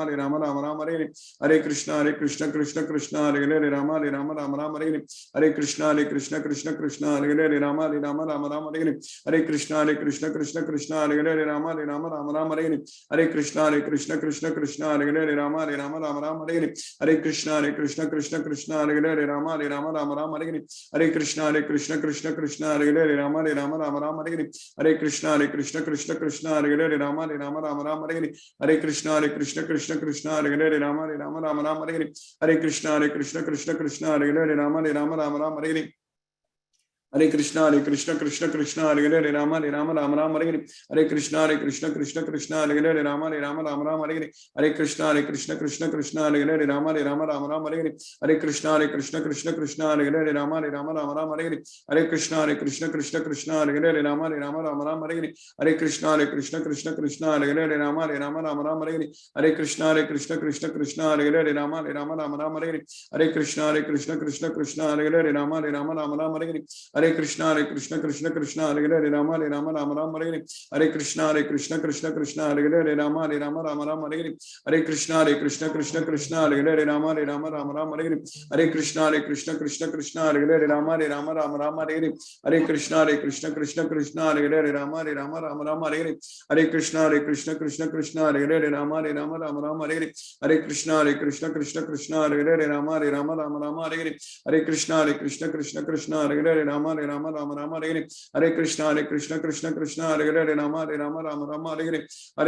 Rama Hare Hare, Hare Krishna Krishna Hare Hare, Rama Rama Hare Hare, Hare Krishna Krishna Hare Hare, Rama Rama Hare Hare, Hare Krishna Krishna Hare Hare, Rama Rama Hare Hare, Hare Krishna Krishna Hare Hare, Rama Rama Hare Hare, Hare Krishna Krishna Hare Hare, Rama Rama Hare Hare, Hare Krishna Krishna Hare Hare, Rama Rama Hare Hare, Hare Krishna Krishna Hare Hare, Rama Rama Hare Hare, Hare Krishna Krishna Hare Hare, Rama Rama Hare Hare, Hare Krishna Krishna Hare Hare, Rama Rama Hare Hare, Hare Krishna Krishna Hare Hare, Rama Rama Hare Hare, Hare Krishna Krishna Hare Hare, Rama Rama Hare Hare, Hare Krishna Krishna Hare Hare, Rama Rama Hare Hare, Hare Krishna Krishna Hare Hare, Rama Rama Hare Hare, Hare Krishna Krishna Hare Hare, Rama Rama Hare Hare, Hare Krishna Krishna Hare Hare, Rama Rama Hare Hare, Hare Krishna Krishna Hare Hare, Rama Rama Hare Hare, Hare Krishna Krishna Hare Hare, Rama Rama Hare Hare, Hare Krishna Krishna Hare Hare, Rama Rama Hare Hare, Hare Krishna Krishna Hare Hare, Rama Rama Hare Hare, Hare Krishna Krishna Hare Hare, Rama Rama Hare Hare, Hare Krishna Krishna Hare Hare, Rama Rama Hare Hare, Hare Krishna Krishna Hare Hare, Rama Rama Hare Hare, Hare Krishna Krishna Hare Hare, Rama Rama Hare Hare, Hare Krishna Krishna Hare Hare, Rama Rama Hare Hare,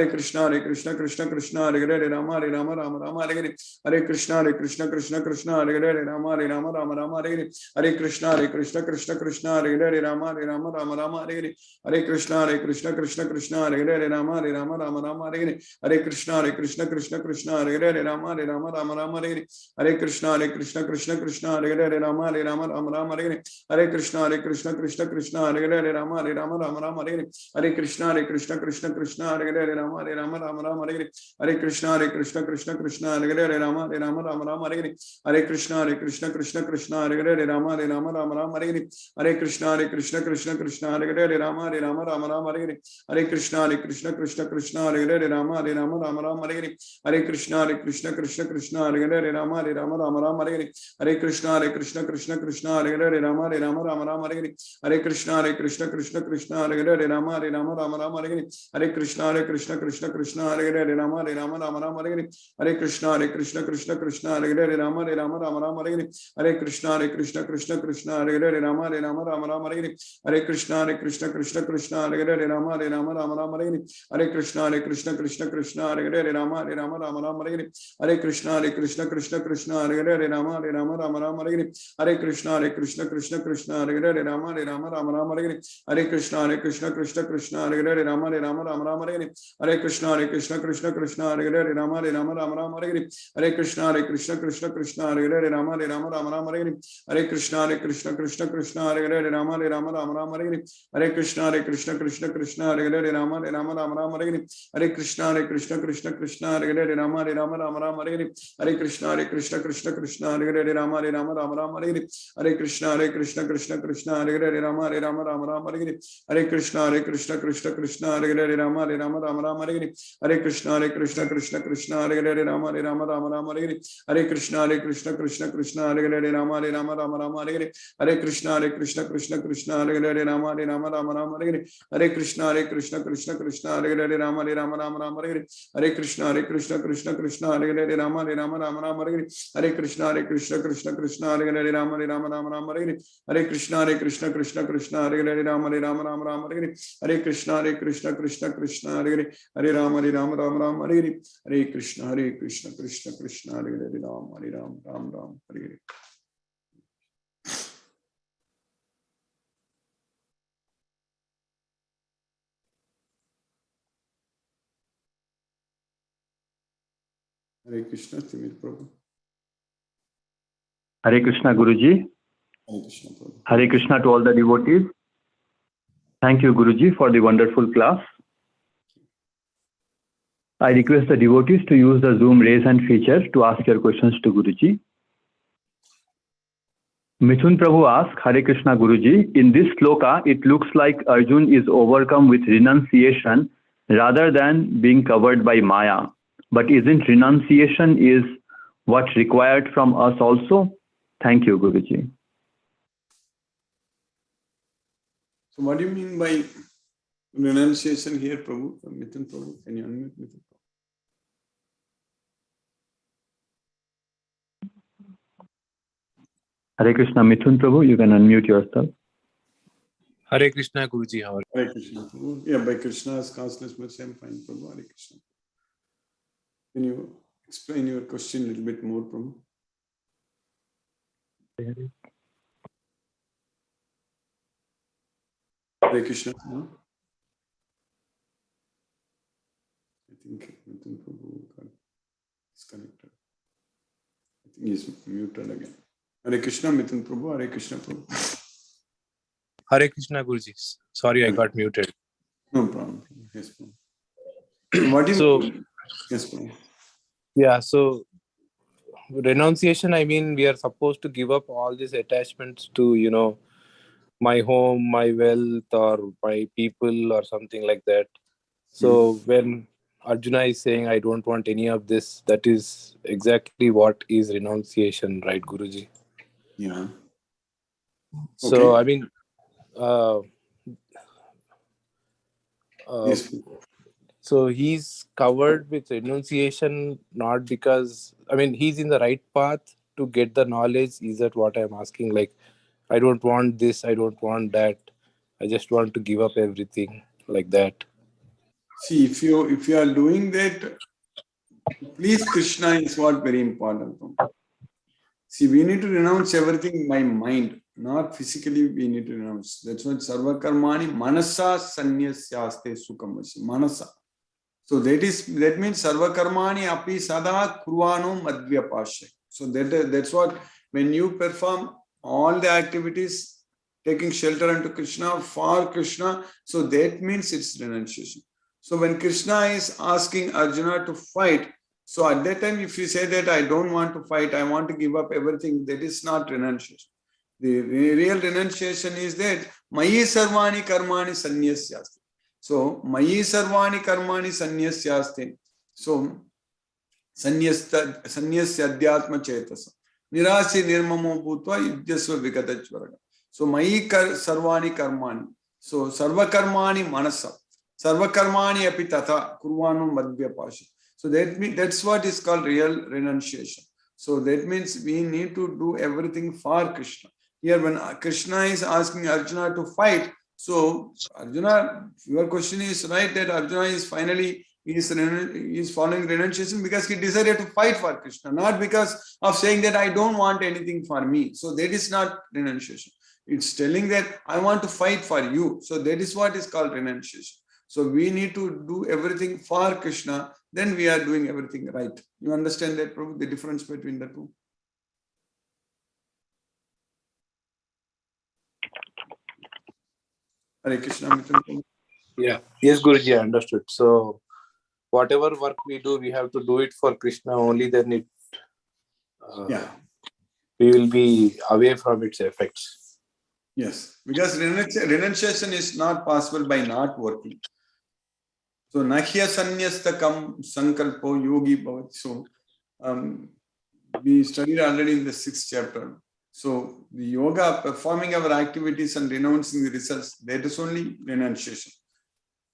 Hare Krishna Krishna Hare Hare, Rama Rama Hare Hare, Hare Krishna Krishna Hare Hare, Rama Rama Hare Hare, Hare Krishna Krishna Hare Hare, Rama Rama Hare Hare, Hare Krishna Krishna Hare Hare, Rama Rama Hare Hare, Hare Krishna Krishna Hare Hare, Rama Rama Hare Hare, Hare Krishna Krishna Hare Hare, Rama Rama Hare Hare, Hare Krishna Krishna Hare Hare, Rama Rama Hare Hare, Hare Krishna Krishna Hare Hare, Rama Rama Hare Hare, Hare Krishna Krishna Hare Hare, Rama Rama Hare Hare, Hare Krishna Krishna Hare Hare, Rama Rama Hare Hare, Hare Krishna Krishna Hare Hare, Rama Rama Hare Hare, Hare Krishna Krishna Hare Hare, Rama Rama Hare Hare, Hare Krishna Krishna Hare Hare, Rama Rama Hare Hare, Hare Krishna Krishna Hare Hare, Rama Rama Hare Hare, Hare Krishna Krishna Hare Hare, Rama Rama Hare Hare, Hare Krishna Krishna Hare Hare, Rama Rama Hare Hare, Hare Krishna Krishna Hare Hare, Rama Rama Hare Hare, Hare Krishna Krishna Hare Hare, Rama Rama Hare Hare, Hare Krishna Krishna Hare Hare, Hare Rama, Rama Rama, Hare Krishna, Krishna Krishna, Hare Hare, Rama Rama, Hare Krishna, Krishna Krishna, Hare Hare, Rama Rama, Hare Krishna, Krishna, Hare Hare, Rama Rama, Hare Krishna, Krishna, Hare Hare, Rama Rama, Hare Krishna, Krishna, Hare Hare, Rama Rama, Hare Krishna, Krishna, Hare Hare, Rama Rama, Hare Krishna, Krishna, Hare Hare, Rama Rama, Hare Krishna, Krishna, Hare Hare, Rama Rama, Hare Krishna, Krishna, Hare Hare, Rama Rama, Hare Krishna, Krishna, Hare Hare, Rama Rama, Hare Krishna, Krishna, Hare Hare, Rama Rama, Hare Krishna, Krishna, Hare Hare, Rama Rama, Hare Krishna, Krishna, Hare Hare, Rama Rama, Hare Krishna, Krishna, Hare Hare, Rama Rama, Hare Krishna, Krishna, Hare Hare, Rama Rama, Hare Krishna, Krishna, Hare Hare, Rama Rama, Hare Krishna, Krishna, Hare Hare, Hare Rama Rama, Hare Krishna, Krishna, Hare Hare, Ram, Hare Hare. Hare Krishna, Timir Prabhu. Hare Krishna, Guruji. Hare Krishna, Prabhu. Hare Krishna to all the devotees. Thank you, Guruji, for the wonderful class. I request the devotees to use the Zoom raise hand feature to ask your questions to Guruji. Mithun Prabhu asks, Hare Krishna, Guruji, in this sloka, it looks like Arjun is overcome with renunciation rather than being covered by Maya. But isn't renunciation is what's required from us also? Thank you, Guruji. So what do you mean by renunciation here, Prabhu? Mithun Prabhu, can you unmute Mithun Prabhu? Hare Krishna, Mithun Prabhu, you can unmute yourself. Hare Krishna, Guruji. How are you? Hare Krishna, Prabhu. Yeah, by Krishna's consciousness mercy, I'm fine, Prabhu. Hare Krishna. Can you explain your question a little bit more, Prabhu? Hare Krishna. No? I think Mithun Prabhu got disconnected. I think he's muted again. Hare Krishna, Mithun Prabhu. Hare Krishna, Prabhu. Hare Krishna, Guruji. Sorry, I got muted. No problem. Yes, Prabhu. What is yes, Prabhu. Yeah, so renunciation, I mean, we are supposed to give up all these attachments to, my home, my wealth, or my people, or something like that. So when Arjuna is saying, I don't want any of this, that is exactly what is renunciation, right, Guruji? Yeah. So, Okay. I mean, Yes. so he's covered with renunciation, not because, I mean, he's in the right path to get the knowledge. Is that what I'm asking? Like, I don't want this, I don't want that. I just want to give up everything like that. See, if you are doing that, please Krishna is what very important. See, we need to renounce everything by mind, not physically. We need to renounce. That's what sarva karmani manasa sanyasyaste sukhamasi. Manasa. So that means sarva karmani api sada kurvano madhyapasya. So that's what, when you perform all the activities taking shelter unto Krishna, for Krishna, so that means it's renunciation. So when Krishna is asking Arjuna to fight, so at that time, if you say that I don't want to fight, I want to give up everything, that is not renunciation. The real renunciation is that Mayi sarvani karmani sanyasyaste. So Mayi sarvani karmani sanyasyaste. So sanyasya adhyatma chetasa. Nirasi nirmamo bhutva yudhyasva vigatachvaraga. So Mayi sarvani karmani. So sarva karmani manasa. Sarva karmani api tatha kurvanu madhyapasha. So that's what is called real renunciation. So that means we need to do everything for Krishna. Here when Krishna is asking Arjuna to fight, so Arjuna, your question is right that Arjuna is finally is following renunciation because he decided to fight for Krishna, not because of saying that I don't want anything for me. So that is not renunciation. It's telling that I want to fight for you. So that is what is called renunciation. So we need to do everything for Krishna, then we are doing everything right. You understand that, Prabhu, the difference between the two? Hare Krishna, Mithun. Yeah. Yes, Guruji, I understood. So whatever work we do, we have to do it for Krishna. Only then it we will be away from its effects. Yes, because renunciation is not possible by not working. So Nahya Sanyastakam Sankalpo Yogi Bhavat. So we studied already in the 6th chapter. So the yoga, performing our activities and renouncing the results, that is only renunciation.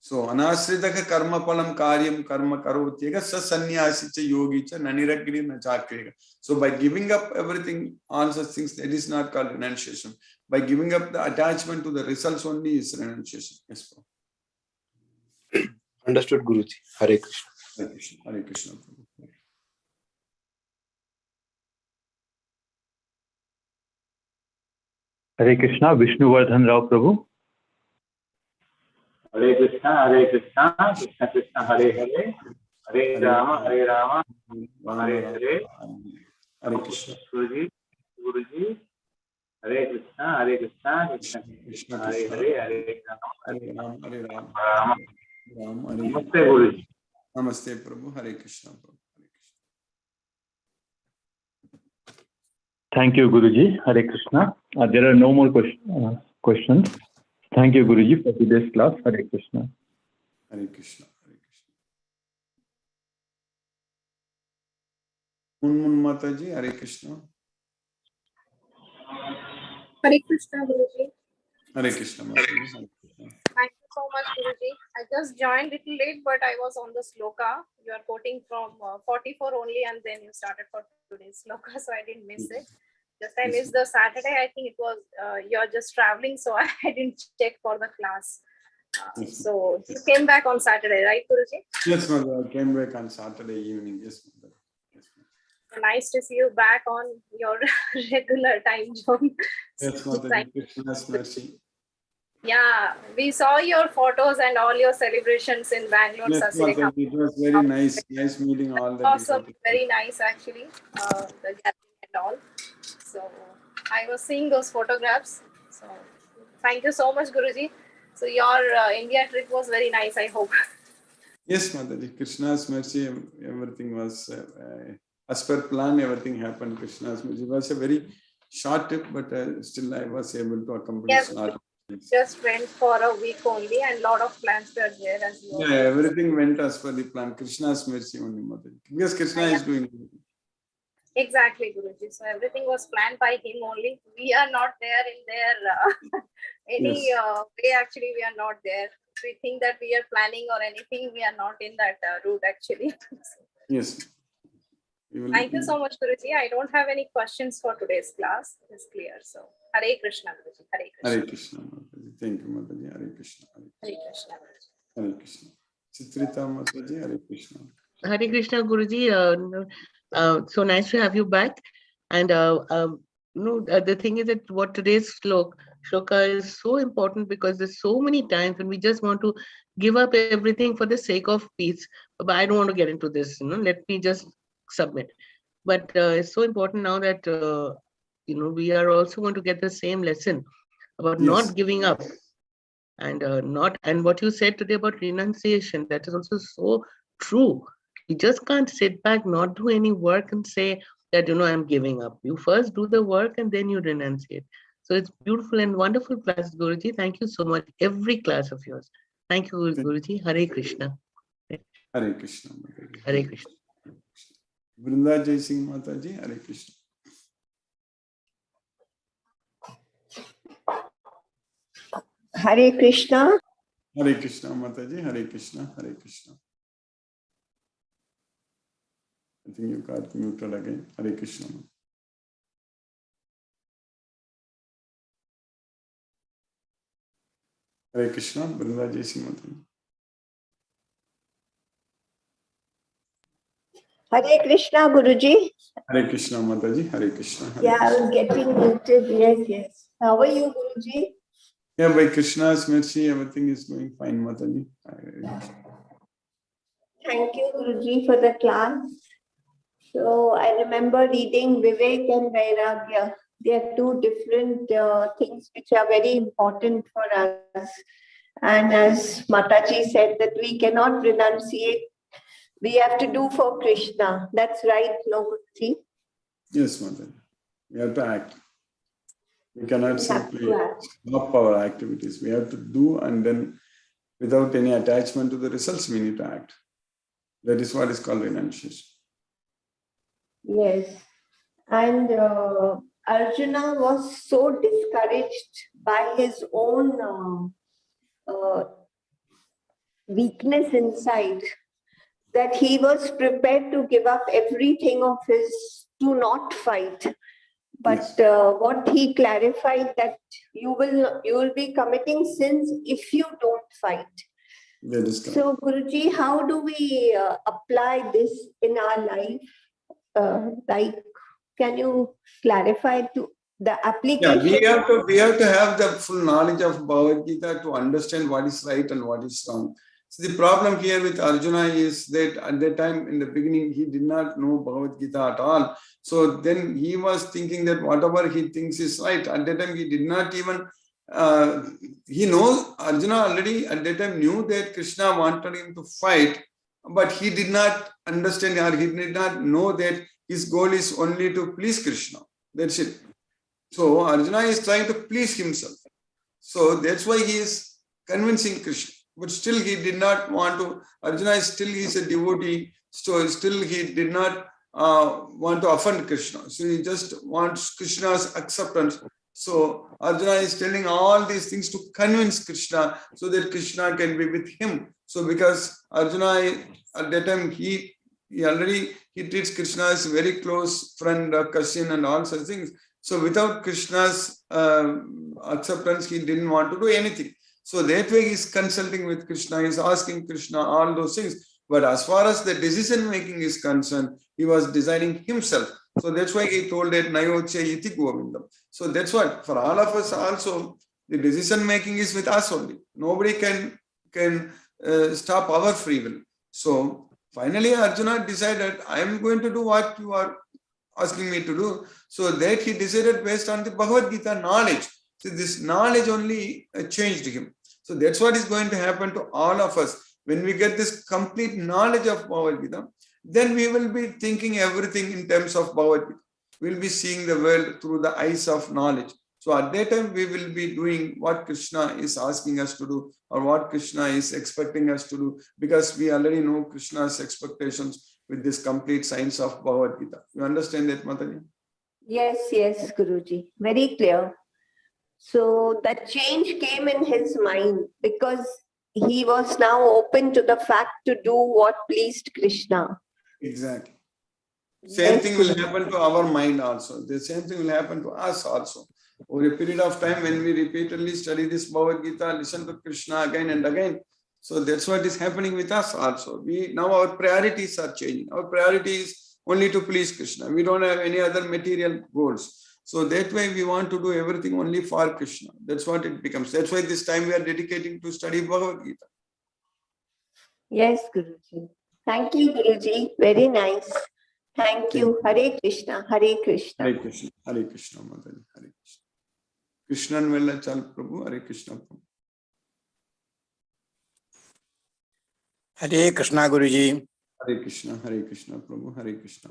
So anasritaka karma palam karyam karma karotyega sa sannyasicha yogicha naniragri na chakrega. So by giving up everything, all such things, that is not called renunciation. By giving up the attachment to the results only is renunciation. Yes, Understood, Guruji. Hare Krishna. Hare Krishna. Hare Krishna. Hare Krishna, Vishnuvardhan Rao Prabhu. Hare Krishna, Krishna Krishna, Hare Hare, Hare Rama, Hare Hare. Hare Krishna. Guruji, Hare Krishna, Krishna Krishna, Hare Hare, Hare Rama, Hare Rama. Namaste, Guruji. Namaste, Prabhu. Hare Krishna. Prabhu. Hare Krishna. Thank you, Guruji. Hare Krishna. There are no more questions. Thank you, Guruji, for today's class. Hare Krishna. Hare Krishna. Hare Krishna. Munmun Mataji, Hare Krishna. Hare Krishna, Guruji. Hare Krishna, Mataji. Thank you so much, Guruji. I just joined a little late, but I was on the sloka. You are quoting from 44 only, and then you started for today's sloka, so I didn't miss it. Just I missed the Saturday. I think it was you're just traveling, so I didn't check for the class. So you came back on Saturday, right, Guruji? Yes, Mother. I came back on Saturday evening. Yes, Mother. Yes, Nice to see you back on your regular time zone. yes, Mother. Krishna's mercy. Yeah, we saw your photos and all your celebrations in Bangalore. Yes, Mother. It was very nice. Nice meeting all the Awesome, people. very nice actually, the gathering and all. So I was seeing those photographs. So thank you so much, Guruji. So your India trip was very nice, I hope. Yes, Mother. Krishna's mercy, everything was as per plan, everything happened. Krishna's mercy. It was a very short trip, but still I was able to accomplish Yes, a lot of things. Just went for a week only, and lot of plans were there as you. Yeah, everything went as per the plan. Krishna's mercy only, Mother. Because Krishna is doing it. Exactly, Guruji. So everything was planned by him only. We are not there in their any way. Actually, we are not there. We think that we are planning or anything. We are not in that route actually. Yes. Thank you so much, Guruji. I don't have any questions for today's class. It's clear. So Hare Krishna, Guruji. Hare Krishna. Hare Krishna, Mataji. Thank you, Mataji. Hare Krishna. Hare Krishna. Hare Krishna. Chitrita Mataji, Hare Krishna. Hare Krishna, Guruji. So nice to have you back. And the thing is that what today's shloka is so important, because there's so many times when we just want to give up everything for the sake of peace. But I don't want to get into this. Let me just submit. But it's so important now that we are also going to get the same lesson about not giving up, and and what you said today about renunciation, that is also so true. You just can't sit back, not do any work and say that, I'm giving up. You first do the work and then you renunciate. So it's beautiful and wonderful class, Guruji. Thank you so much. Every class of yours. Thank you, Guruji. Hare Krishna. Hare Krishna. Hare Krishna. Vrinda Jai Singh Mataji, Hare Krishna. Hare Krishna. Hare Krishna Mataji, Hare Krishna, Hare Krishna. I think you got muted again. Hare Krishna. Hare Krishna, Vrinda Jai Singh Mataji. Hare Krishna, Guruji. Hare Krishna, Mataji. Hare Krishna. Hare Yeah, I Krishna. was getting muted. Yes, yes. How are you, Guruji? Yeah, by Krishna's mercy, everything is going fine, Mataji. Thank you, Guruji, for the class. So I remember reading Vivek and Vairagya. They are two different things which are very important for us. And as Mataji said, that we cannot renunciate. We have to do for Krishna. That's right, no, Guruji? Yes, Mataji. We have to act. We cannot We have simply to act. stop our activities. We have to do, and then without any attachment to the results, we need to act. That is what is called renunciation. Yes. And Arjuna was so discouraged by his own weakness inside that he was prepared to give up everything of his to not fight. But what he clarified that you will be committing sins if you don't fight. That is correct. So Guruji, how do we apply this in our life? Can you clarify to the application? Yeah, we have to have the full knowledge of Bhagavad Gita to understand what is right and what is wrong. So the problem here with Arjuna is that at that time in the beginning, he did not know Bhagavad Gita at all. So then he was thinking that whatever he thinks is right. At that time, he did not even, he knows, Arjuna already at that time knew that Krishna wanted him to fight, but he did not understand or he did not know that his goal is only to please Krishna. That's it. So Arjuna is trying to please himself. So that's why he is convincing Krishna. But still he did not want to, Arjuna is still he is a devotee, so still he did not want to offend Krishna. So he just wants Krishna's acceptance. So Arjuna is telling all these things to convince Krishna so that Krishna can be with him. So because Arjuna at that time he treats Krishna as a very close friend, cousin and all such things. So without Krishna's acceptance, he didn't want to do anything. So that way he's consulting with Krishna, he's asking Krishna all those things. But as far as the decision making is concerned, he was deciding himself. So that's why he told that Nayoche iti govindam. So that's what for all of us also, the decision making is with us only. Nobody can stop our free will. So finally Arjuna decided, I am going to do what you are asking me to do. So that he decided based on the Bhagavad Gita knowledge. So this knowledge only changed him. So that's what is going to happen to all of us. When we get this complete knowledge of Bhagavad Gita, then we will be thinking everything in terms of Bhagavad Gita. We will be seeing the world through the eyes of knowledge. So at that time, we will be doing what Krishna is asking us to do or what Krishna is expecting us to do, because we already know Krishna's expectations with this complete science of Bhagavad Gita. You understand that, Mataji? Yes, yes, Guruji. Very clear. So that change came in his mind because he was now open to the fact to do what pleased Krishna. Exactly. Same thing will happen to our mind also. The same thing will happen to us also. Over a period of time, when we repeatedly study this Bhagavad Gita, listen to Krishna again and again. So that's what is happening with us also. Now our priorities are changing. Our priority is only to please Krishna. We don't have any other material goals. So that way we want to do everything only for Krishna. That's what it becomes. That's why this time we are dedicating to study Bhagavad Gita. Yes, Guruji. Thank you, Guruji. Very nice. Thank you. Hare Krishna. Hare Krishna. Hare Krishna. Hare Krishna, Mataji. Hare Krishna. Krishnan Vella Chal Prabhu. Hare Krishna Prabhu. Hare Krishna Guruji. Hare Krishna Prabhu. Hare Krishna.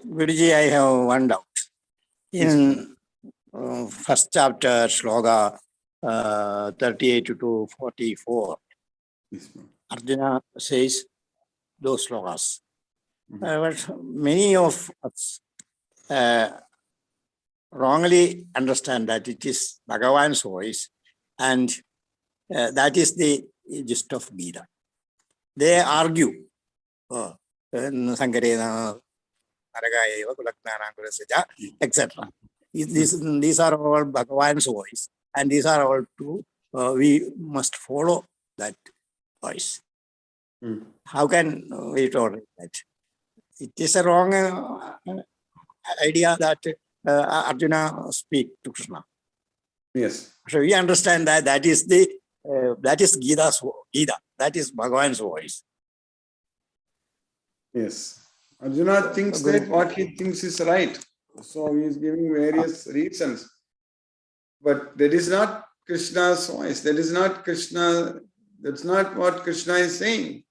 Guruji, I have one doubt. In first chapter, Shloka 38 to 44, Yes, Arjuna says those slokas. But many of us wrongly understand that it is Bhagavan's voice and that is the gist of Gita. They argue, etc. These are all Bhagavan's voice, and these are all true. We must follow that voice. How can we tolerate that? It is a wrong idea that Arjuna speak to Krishna. Yes. So we understand that that is Gita. That is Bhagavan's voice. Yes. Arjuna thinks that what he thinks is right. So he is giving various reasons. But that is not Krishna's voice. That is not Krishna. That's not what Krishna is saying.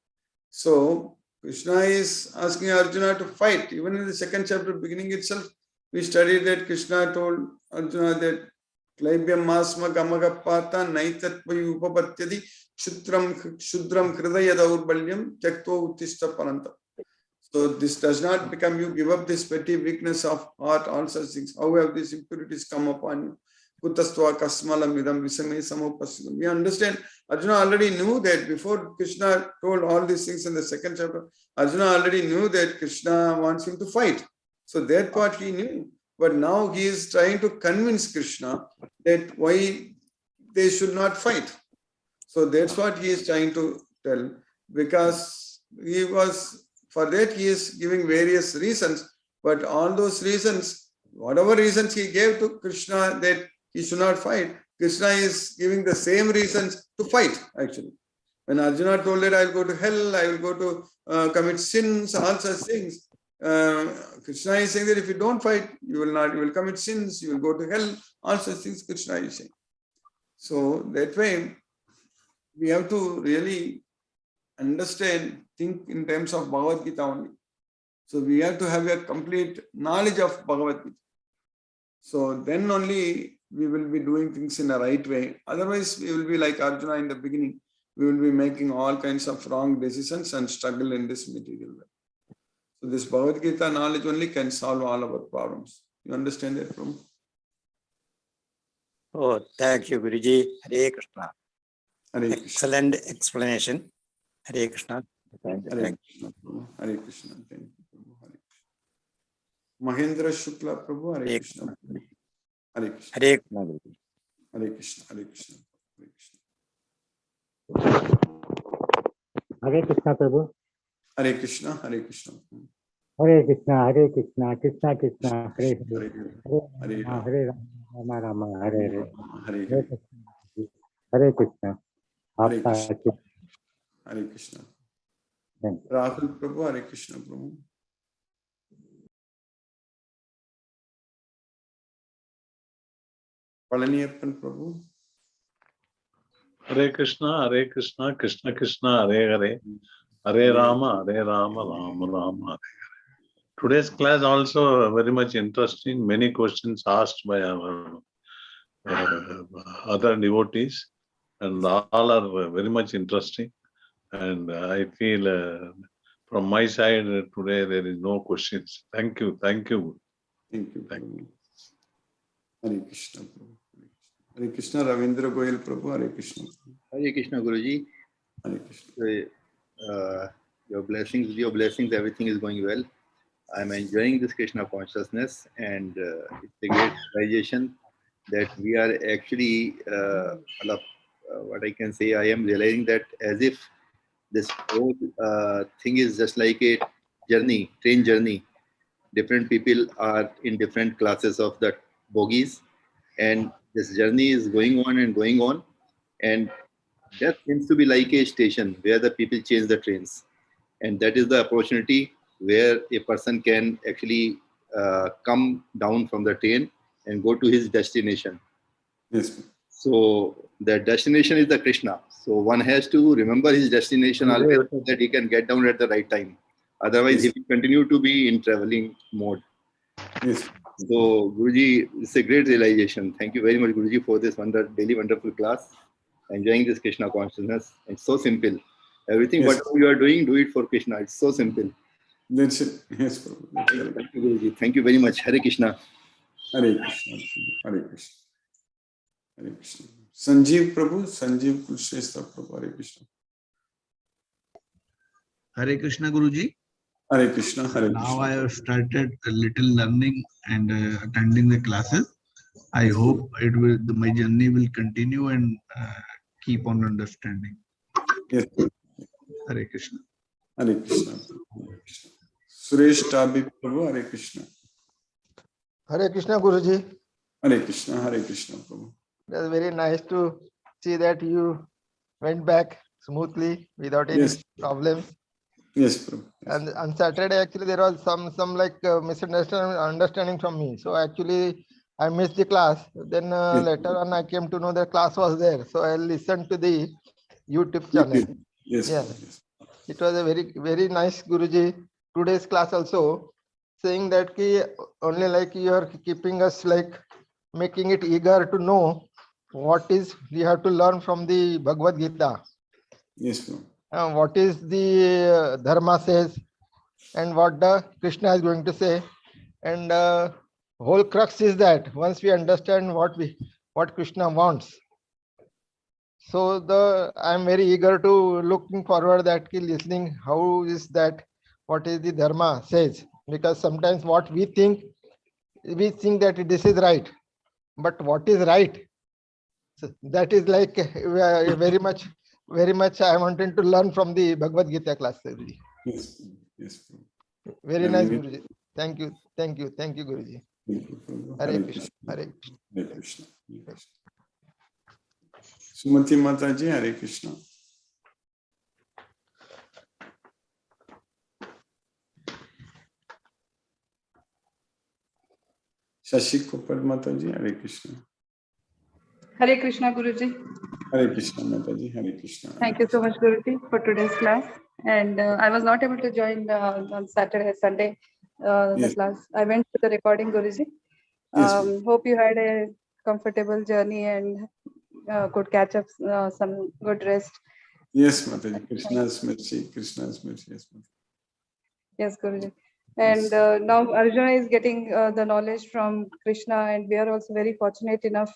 So Krishna is asking Arjuna to fight. Even in the second chapter, beginning itself, we studied that Krishna told Arjuna that Klaibhyam masma gamagapata naitatvayu upapatyadi shudram hridaya daurbalyam tyaktva uttishta paranta. So this does not become you give up this petty weakness of heart, all such things. How have these impurities come upon you? Kutastva kasmalam vidam visame samopasidam. We understand Arjuna already knew that before Krishna told all these things in the second chapter, Arjuna already knew that Krishna wants him to fight. So that part he knew. But now he is trying to convince Krishna that why they should not fight. So that's what he is trying to tell, because for that he is giving various reasons, but all those reasons, whatever reasons he gave to Krishna that he should not fight, Krishna is giving the same reasons to fight actually. When Arjuna told that I will go to hell, I will go to commit sins, all such things, Krishna is saying that if you don't fight, you will commit sins, you will go to hell, all such things Krishna is saying. So that way, we have to really understand, think in terms of Bhagavad Gita only. So we have to have a complete knowledge of Bhagavad Gita. So then only we will be doing things in a right way. Otherwise, we will be like Arjuna in the beginning. We will be making all kinds of wrong decisions and struggle in this material world. So this Bhagavad Gita knowledge only can solve all our problems. You understand that, Prabhu? Oh, thank you, Guruji. Hare Krishna. Hare Krishna. Excellent explanation. Hare Krishna. Thank you. Hare Krishna, Prabhu. Hare Krishna. Thank you, Prabhu. Hare Krishna. Mahendra Shukla, Prabhu. Hare Krishna. Hare Krishna. Hare Krishna, Guruji. Hare Krishna. Hare Krishna. Hare Hare Krishna. Krishna, Prabhu. Hare Krishna. Hare Krishna. Hare Krishna, Hare Krishna, Krishna Krishna, Hare Hare, Hare Rama, Hare Rama, Rama Rama, Hare Hare. Hare Hare Krishna, Hare Krishna. Hare आपका Krishna. Hare Krishna. Thank Rahul Prabhu. Hare Krishna, Prabhu. Palaniyappan Prabhu. Hare Krishna, Krishna Krishna, Hare Hare, Hare Rama, Rama Rama. Today's class also very much interesting. Many questions asked by our other devotees, and all are very much interesting. And I feel from my side today there is no questions. Thank you. Thank you. Prabhu. Hare Krishna, Prabhu. Hare Krishna, Ravindra Goyal Prabhu. Hare Krishna. Hare Krishna, Guruji. Hare Krishna. Your blessings, everything is going well. I'm enjoying this Krishna consciousness, and it's a great realization that we are actually, what I can say, I am realizing that as if this whole thing is just like a journey, train journey. Different people are in different classes of the bogies, and this journey is going on, and that seems to be like a station where the people change the trains, and that is the opportunity where a person can actually come down from the train and go to his destination. Yes. So the destination is the Krishna. So one has to remember his destination always so that he can get down at the right time. Otherwise, Yes. he will continue to be in traveling mode. Yes. So Guruji, it's a great realization. Thank you very much, Guruji, for this daily wonderful class. Enjoying this Krishna consciousness. It's so simple. Everything Yes. whatever you are doing, do it for Krishna. It's so simple. That's it. Yes, Prabhu. That's correct. Thank you, Guruji. Thank you very much. Hare Krishna. Hare Krishna. Hare Krishna. Hare Krishna. Sanjeev Prabhu. Sanjeev Kusheshwar Prabhu. Hare Krishna. Hare Krishna, Guruji. Hare Krishna. Hare Krishna. Now I have started a little learning and attending the classes. I hope my journey will continue and keep on understanding. Yes. Hare Krishna. Hare Krishna. Suresh Tabi Prabhu, Hare Krishna. Hare Krishna Guruji. Hare Krishna, Hare Krishna Prabhu. It was very nice to see that you went back smoothly without any problems. Yes, Prabhu. Yes. And on Saturday, actually, there was some like misunderstanding from me. So actually, I missed the class. Then later on, I came to know the class was there. So I listened to the YouTube channel. Yes. Yeah. It was a very nice Guruji. Today's class also saying that only like you are keeping us like making it eager to know what is we have to learn from the Bhagavad Gita. Yes, Prabhu. What is the Dharma says and what the Krishna is going to say, and whole crux is that once we understand what Krishna wants, so I'm very eager to looking forward that listening how is that what is the Dharma says, because sometimes what we think that this is right, but what is right, so that is like very much I wanted to learn from the Bhagavad Gita class. Yes. Very nice, Guruji. Thank you, Guruji. Hare Krishna. Hare Krishna. Hare Krishna. Sumati Mataji, Hare Krishna. Shashi Kopal Mataji, Hare Krishna. Hare Krishna, Guruji. Hare Krishna, Mataji, Hare Krishna. Thank you so much, Guruji, for today's class. And I was not able to join on Saturday, Sunday, the class. I went to the recording, Guruji. Hope you had a comfortable journey and could catch up some good rest. Yes, Mataji. Krishna's mercy. Yes, Mataji. Yes, Guruji. And now Arjuna is getting the knowledge from Krishna, and we are also very fortunate enough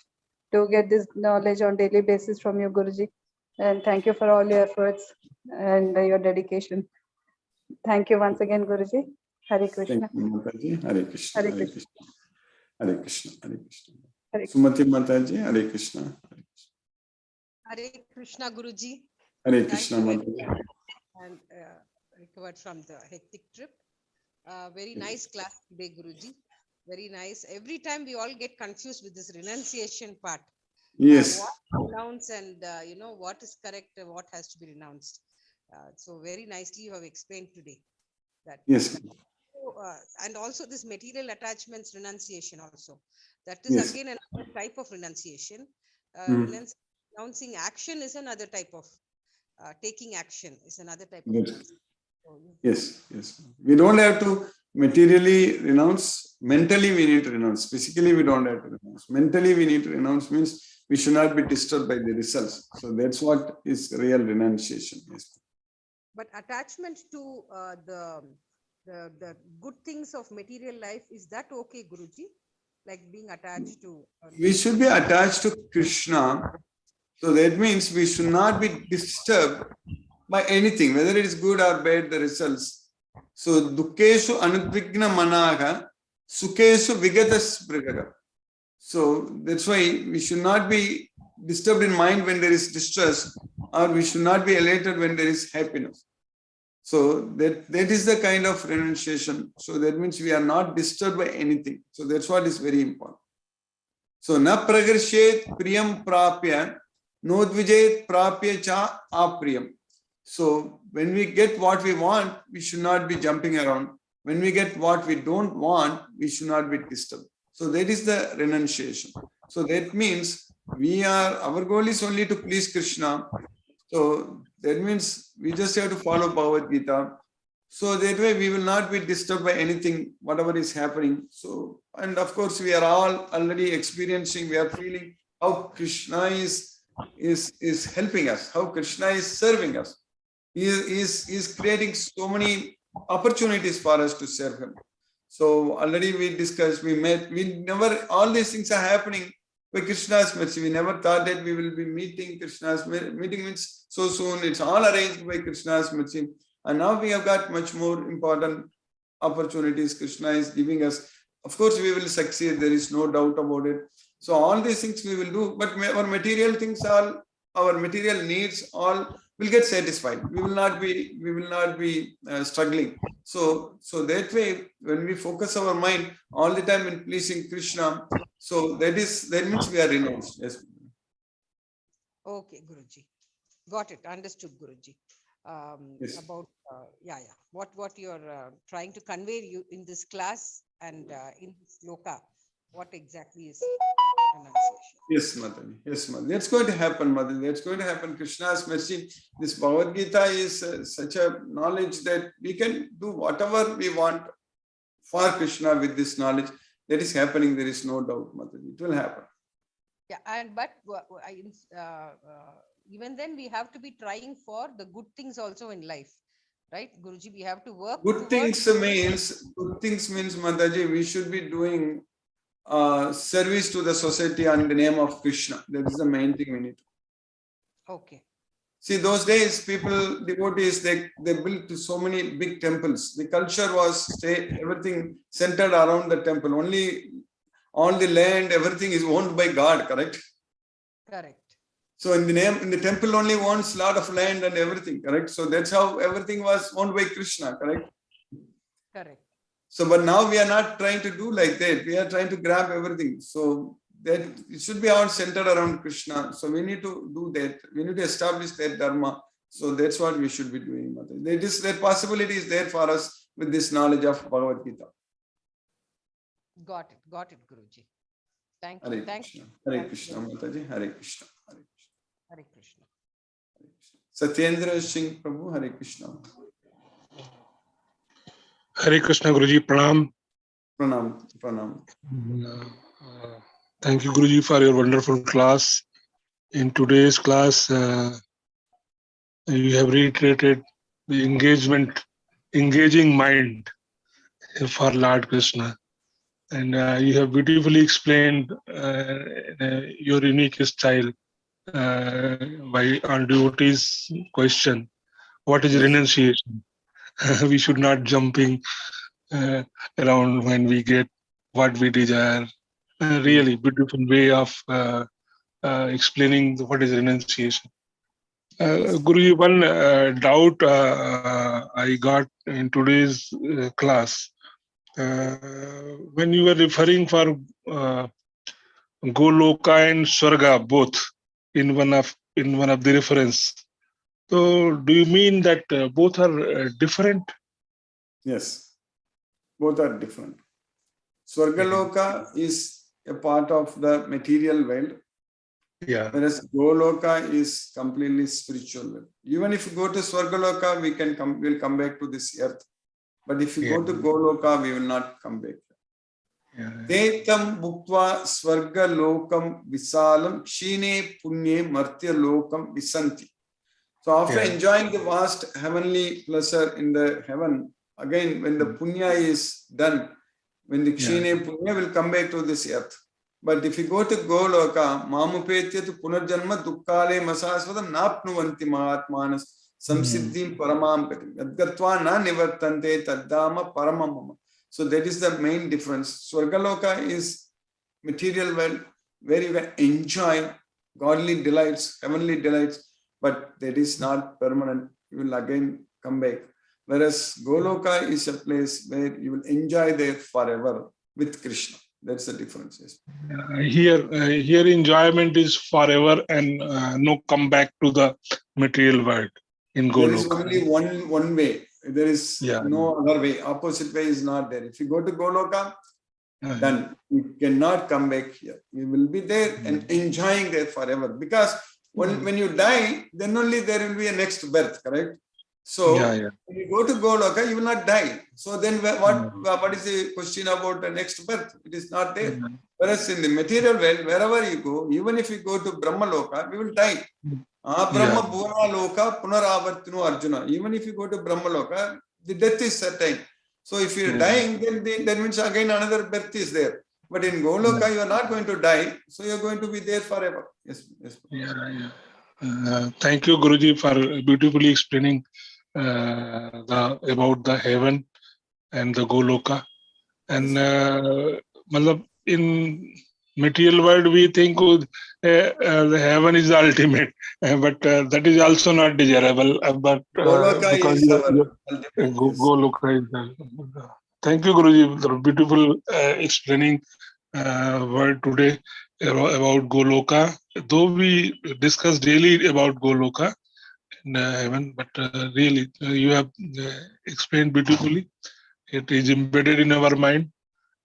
to get this knowledge on daily basis from you, Guruji. And thank you for all your efforts and your dedication. Thank you once again, Guruji. Hare Krishna. Thank you, Mataji. Hare Krishna. Hare Hare Krishna. Krishna. Hare Krishna. Hare Krishna. Hare Sumati Mataji, Hare Krishna. Hare Krishna, Guruji. Hare Krishna, Mataji. And recovered from the hectic trip. Very nice class today, Guruji. Very nice. Every time we all get confused with this renunciation part. Yes. What to renounce and what is correct, what has to be renounced. So very nicely you have explained today that. Yes. And also this material attachments renunciation also. That is again another type of renunciation. Renouncing action is another type of taking action is another type of renunciation. Yes. We don't have to materially renounce. Mentally, we need to renounce. Physically, we don't have to renounce. Mentally, we need to renounce means we should not be disturbed by the results. So that's what is real renunciation. Yes. But attachment to the good things of material life, is that okay, Guruji? Like being attached to. We should be attached to Krishna. So that means we should not be disturbed by anything, whether it is good or bad, the results. So dukkeshu anudvigna manaha, sukeshu vigatas brigada. So that's why we should not be disturbed in mind when there is distress, or we should not be elated when there is happiness. So that is the kind of renunciation. So that means we are not disturbed by anything. So that's what is very important. So na pragarshet priyam prapya, nodvijet prapya cha apriyam. So when we get what we want, we should not be jumping around. When we get what we don't want, we should not be disturbed. So that is the renunciation. So that means our goal is only to please Krishna. So that means we just have to follow Bhagavad Gita. So that way we will not be disturbed by anything, whatever is happening. So, and of course we are all already experiencing, we are feeling how Krishna is helping us, how Krishna is serving us. He is creating so many opportunities for us to serve him. So already we discussed, we never, all these things are happening by Krishna's mercy. We never thought that we will be meeting Krishna's meeting means so soon. It's all arranged by Krishna's mercy. And now we have got much more important opportunities Krishna is giving us. Of course, we will succeed. There is no doubt about it. So all these things we will do, but our material things, our material needs, all we'll get satisfied. We will not be struggling. So that way, when we focus our mind all the time in pleasing Krishna, so that means we are renounced. Yes. Okay, Guruji. Got it. Understood, Guruji. Yes. About what you're trying to convey you in this class and in this sloka, what exactly is renunciation? Yes, Mataji. Yes, Mataji. That's going to happen, Mataji. That's going to happen. Krishna's message. This Bhagavad Gita is such a knowledge that we can do whatever we want for Krishna with this knowledge. That is happening. There is no doubt, Mataji. It will happen. Yeah, but even then we have to be trying for the good things also in life, right, Guruji? We have to work. Good things means Mataji, we should be doing service to the society in the name of Krishna. That is the main thing we need. Okay. See, those days, devotees, they built so many big temples. The culture was everything centered around the temple. Only all the land, everything is owned by God, correct? Correct. So in the temple only owns a lot of land and everything, correct? So that's how everything was owned by Krishna, correct? Correct. So, but now we are not trying to do like that. We are trying to grab everything. So that it should be all centered around Krishna. So we need to do that. We need to establish that dharma. So that's what we should be doing. That possibility is there for us with this knowledge of Bhagavad Gita. Got it, Guruji. Thank you. Hare Thank Krishna. you. Hare Krishna, Mataji. Hare Krishna. Hare Krishna. Satyendra Singh Prabhu, Hare Krishna. Hare Krishna, Guruji. Pranam. Pranam. Thank you, Guruji, for your wonderful class. In today's class, you have reiterated the engaging mind for Lord Krishna. And you have beautifully explained your unique style on devotee's question. What is renunciation? We should not jumping around when we get what we desire. Really beautiful way of explaining what is renunciation. Guruji, one doubt I got in today's class. When you were referring for Goloka and Swarga both in one of the reference, so do you mean that both are different? Yes, both are different. Swargaloka is a part of the material world, whereas Goloka is completely spiritual world. Even if you go to Swargaloka, we'll come back to this earth. But if you go to Goloka, we will not come back. Tetam bhuktva swarga lokam visalam kshine punye martya lokam visanti. So after enjoying the vast heavenly pleasure in the heaven, again when the punya is done, when the kshine punya will come back to this earth. But if you go to Goloka, mamupetya tu punarjanma dukkale masasvadam napnuvanti mahatmanas samsiddhim paramam gatim yadgatva na nivartante taddama paramamama. So that is the main difference. Swargaloka is material world where you can enjoy godly delights, heavenly delights, but that is not permanent. You will again come back. Whereas Goloka is a place where you will enjoy there forever with Krishna. That's the difference. Yes. Here enjoyment is forever and no come back to the material world in Goloka. There is only one way. There is no other way. Opposite way is not there. If you go to Goloka, then you cannot come back here. You will be there and enjoying there forever. Because when you die, then only there will be a next birth, correct? So when you go to Goloka, you will not die. So then what is the question about the next birth? It is not there. Whereas in the material world, wherever you go, even if you go to Brahma Loka, we will die. Brahma Bhuvana Loka Punaravartinu Arjuna. Even if you go to Brahma Loka, the death is certain. So if you are dying, then that means again another birth is there. But in Goloka, you are not going to die. So you are going to be there forever. Yes. Thank you, Guruji, for beautifully explaining about the heaven and the Goloka. And in material world, we think the heaven is the ultimate, but that is also not desirable. But Goloka because is our ultimate. Goloka is the. Thank you, Guruji, for beautiful explaining word today about Goloka. Though we discuss daily about Goloka in heaven, but really you have explained beautifully. It is embedded in our mind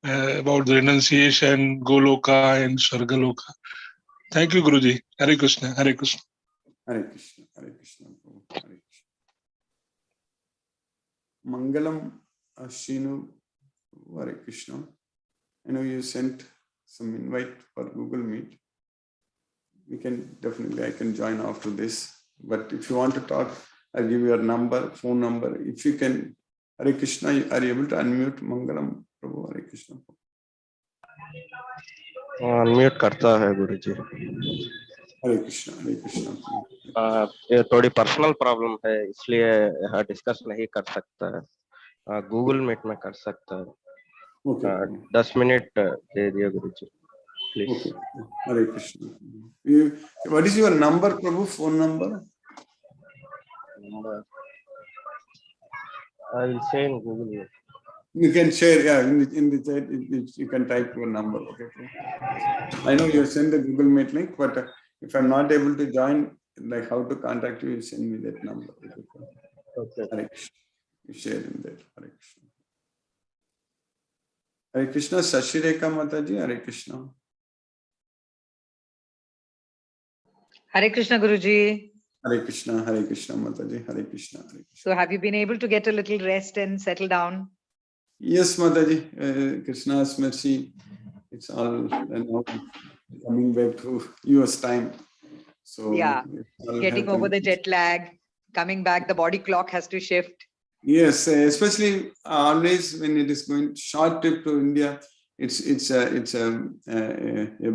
about the renunciation, Goloka and Swargaloka. Thank you, Guruji. Hare Krishna, Hare Krishna. Hare Krishna, Hare Krishna, Hare Krishna. Mangalam Ashinu, Hare Krishna. I know you sent some invite for Google Meet. We can definitely, I can join after this. But if you want to talk, I'll give you your number, phone number. If you can, Hare Krishna, are you able to unmute Mangalam Prabhu? Hare Krishna. Unmute करता है गुरुजी। हरे कृष्ण, हरे कृष्ण। ये थोड़ी personal problem है, इसलिए यहाँ discuss नहीं कर सकता है। गूगल मीट में कर सकता है। 10 मिनट दे दिया गुरुजी, please. Hare Krishna. What is your number, Prabhu? Phone number? I will say in Google Meet. You can share, yeah, in the chat, you can type your number. Okay, I know you send the Google Meet link, but if I'm not able to join, like how to contact you, you send me that number. Okay. Hare Krishna. You share in that. Hare Krishna. Hare Krishna. Sashireka Mataji. Hare Krishna. Hare Krishna, Guruji. Hare Krishna. Hare Krishna Mataji. Hare Krishna. Hare Krishna. So have you been able to get a little rest and settle down? Yes, Mataji. Krishna's mercy. It's all now coming back to US time. So yeah, getting over the jet lag, coming back, the body clock has to shift. Yes, especially always when it is going short trip to India, it's a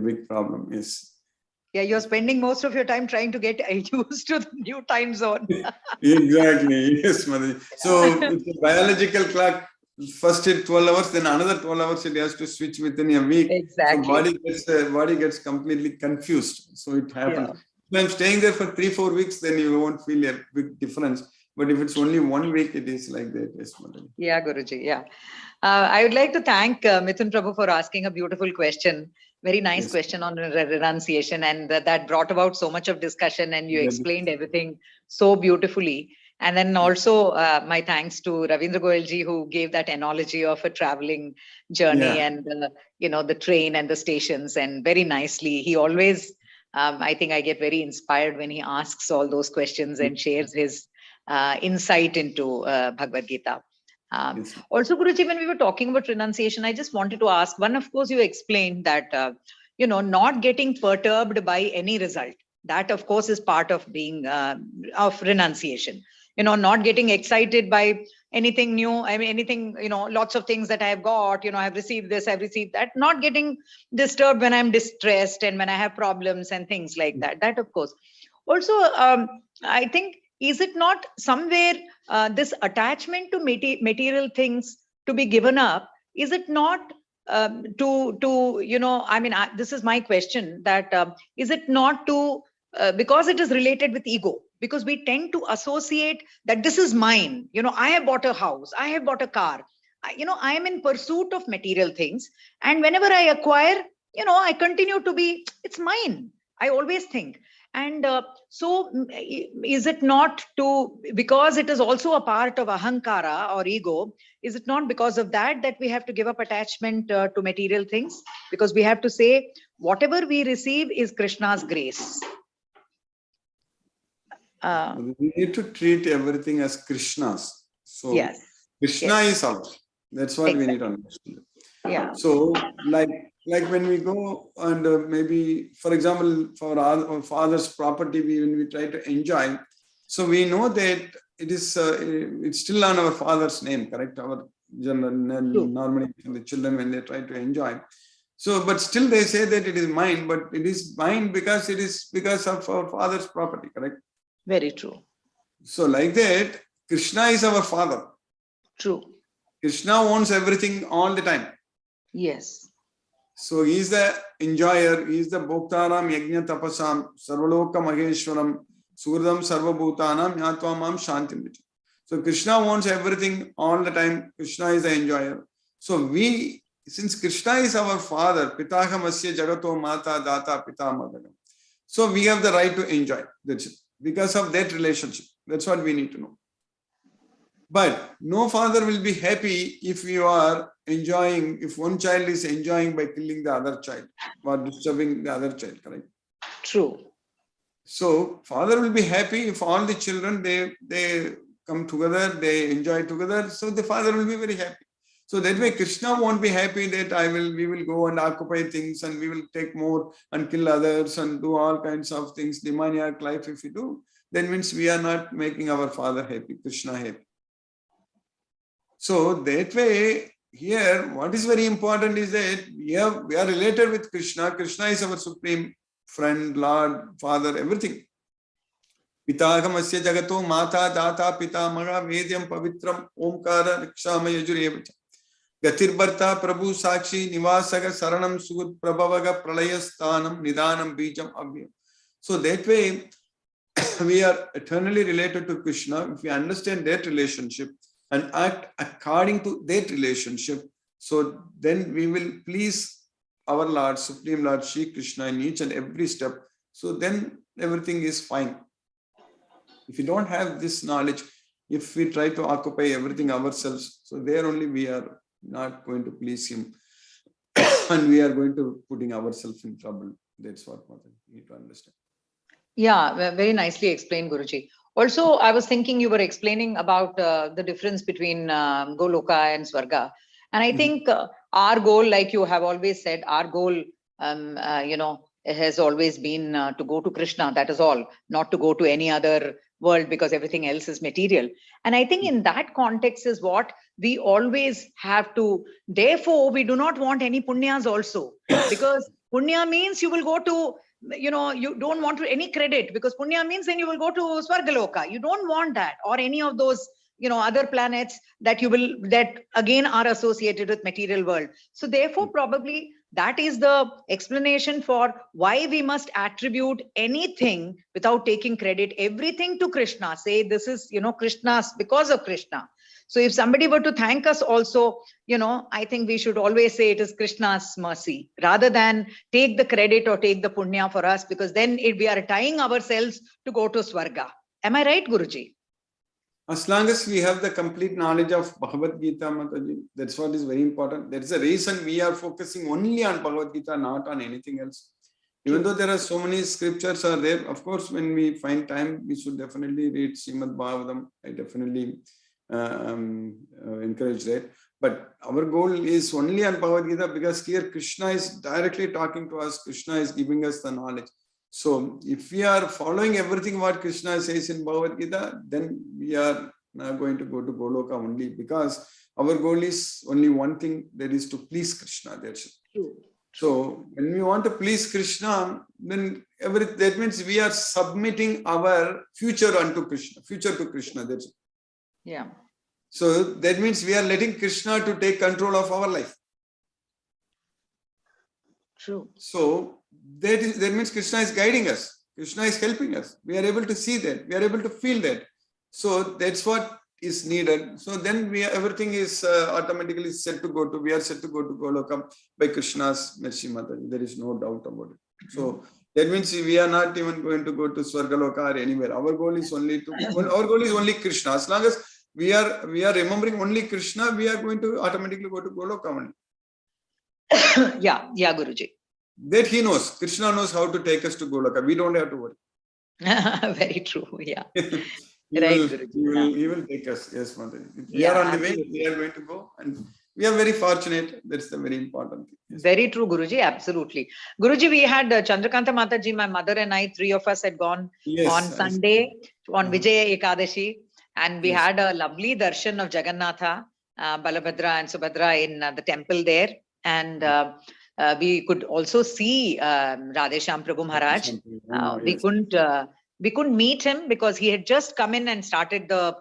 big problem. Yes. Yeah, you're spending most of your time trying to get used to the new time zone. Exactly. Yes, Mataji. So it's a biological clock. First it 12 hours, then another 12 hours it has to switch within a week. Exactly. So body gets completely confused. So it happens. If I'm staying there for 3-4 weeks, then you won't feel a big difference. But if it's only 1 week, it is like that. Yes, Mataji. Yeah, Guruji. Yeah. I would like to thank Mithun Prabhu for asking a beautiful question. Very nice question on renunciation, and that brought about so much of discussion, and you explained everything so beautifully. And then also my thanks to Ravindra Goyalji, who gave that analogy of a traveling journey and the train and the stations, and very nicely. He always, I think I get very inspired when he asks all those questions and shares his insight into Bhagavad Gita. Also, Guruji, when we were talking about renunciation, I just wanted to ask, one, of course, you explained that, not getting perturbed by any result. That, of course, is part of being, of renunciation. Not getting excited by anything new. I mean, anything, lots of things that I have got, I've received this, I've received that. Not getting disturbed when I'm distressed and when I have problems and things like that. That, of course. Also, I think, is it not somewhere this attachment to material things to be given up? Is it not this is my question, that is it not to, because it is related with ego, because we tend to associate that this is mine. I have bought a house, I have bought a car, I am in pursuit of material things. And whenever I acquire, I continue to be, it's mine. I always think. And so is it not because it is also a part of ahankara or ego, is it not because of that we have to give up attachment to material things? Because we have to say, whatever we receive is Krishna's grace. We need to treat everything as Krishna's. So Krishna is ours. That's what we need to understand. Yeah. So like when we go and maybe, for example, for our father's property, when we try to enjoy, so we know that it is it's still on our father's name, correct? Our normally the children, when they try to enjoy. So, but still they say that it is mine, but it is mine because it is because of our father's property, correct? Very true. So like that, Krishna is our father. True. Krishna owns everything all the time. Yes. So he is the enjoyer, he is the Bhoktaram Yajna Tapasam, Sarvaloka Maheshwaram, Surdam Sarvabhutanam, Yatwamam Shantim. So Krishna wants everything all the time. Krishna is the enjoyer. So we, since Krishna is our father, Pitahamasya Jagato Mata Data Pitamagam. So we have the right to enjoy. That's it. Because of that relationship. That's what we need to know. But no father will be happy if you are enjoying, if one child is enjoying by killing the other child or disturbing the other child, correct? True. So father will be happy if all the children, they come together, they enjoy together. So the father will be very happy. So that way Krishna won't be happy that we will go and occupy things and we will take more and kill others and do all kinds of things, demoniac life if we do. Then means we are not making our father happy, Krishna happy. So that way, here, what is very important is that we are related with Krishna. Krishna is our supreme friend, Lord, Father, everything. Pitahamasya Jagato Mata Data Pitamaga Vedyam Pavitram Omkara Rikshama Yajurevacha. Gatirbarta Prabhu Sakshi Nivasaga Saranam Sugud Prabhavaga Pralayasthanam Nidanam Bijam Abhyam. So that way, we are eternally related to Krishna. If we understand that relationship and act according to that relationship, so then we will please our Lord, Supreme Lord Shri Krishna in each and every step. So then everything is fine. If you don't have this knowledge, if we try to occupy everything ourselves, so there only we are not going to please him and we are going to putting ourselves in trouble. That's what we need to understand. Yeah, very nicely explained, Guruji. Also, I was thinking you were explaining about the difference between Goloka and Swarga. And I think our goal, like you have always said, our goal, has always been to go to Krishna. That is all, not to go to any other world because everything else is material. And I think in that context is what we always have to, therefore, we do not want any punyas also, because punya means you will go to, you don't want to any credit, because punya means then you will go to Swargaloka. You don't want that, or any of those, other planets that that again are associated with material world. So therefore, probably that is the explanation for why we must attribute anything without taking credit, everything to Krishna. Say this is, Krishna's, because of Krishna. So if somebody were to thank us also, I think we should always say it is Krishna's mercy, rather than take the credit or take the punya for us, because then we are tying ourselves to go to Swarga. Am I right, Guruji? As long as we have the complete knowledge of Bhagavad Gita, Mataji, that's what is very important. There is a reason we are focusing only on Bhagavad Gita, not on anything else. Even though there are so many scriptures are there, of course, when we find time, we should definitely read Srimad Bhagavatam. I definitely encourage that. But our goal is only on Bhagavad Gita, because here Krishna is directly talking to us. Krishna is giving us the knowledge. So if we are following everything what Krishna says in Bhagavad Gita, then we are not going to go to Goloka only, because our goal is only one thing, that is to please Krishna. That's it. True. So when we want to please Krishna, then that means we are submitting our future unto Krishna, future to Krishna. That's it. Yeah. So that means we are letting Krishna to take control of our life. True. So that means Krishna is guiding us. Krishna is helping us. We are able to see that. We are able to feel that. So that's what is needed. So then everything is automatically set to go to. We are set to go to Goloka by Krishna's mercy, Mother. There is no doubt about it. So that means we are not even going to go to Swargaloka or anywhere. Our goal is only Krishna. As long as we are remembering only Krishna, we are going to automatically go to Goloka only. Yeah, Guruji. That he knows. Krishna knows how to take us to Goloka. We don't have to worry. Very true. Yeah. He will take us. Yes, Mother. We are on the way. We are going to go, and we are very fortunate. That's the very important thing. Yes. Very true, Guruji. Absolutely. Guruji, we had Chandrakanta Mataji, my mother and I, three of us had gone on Sunday on Vijaya Ekadashi, and we had a lovely darshan of Jagannatha, Balabhadra and Subhadra in the temple there. And we could also see Radhesham Prabhu Maharaj. We couldn't meet him because he had just come in and started the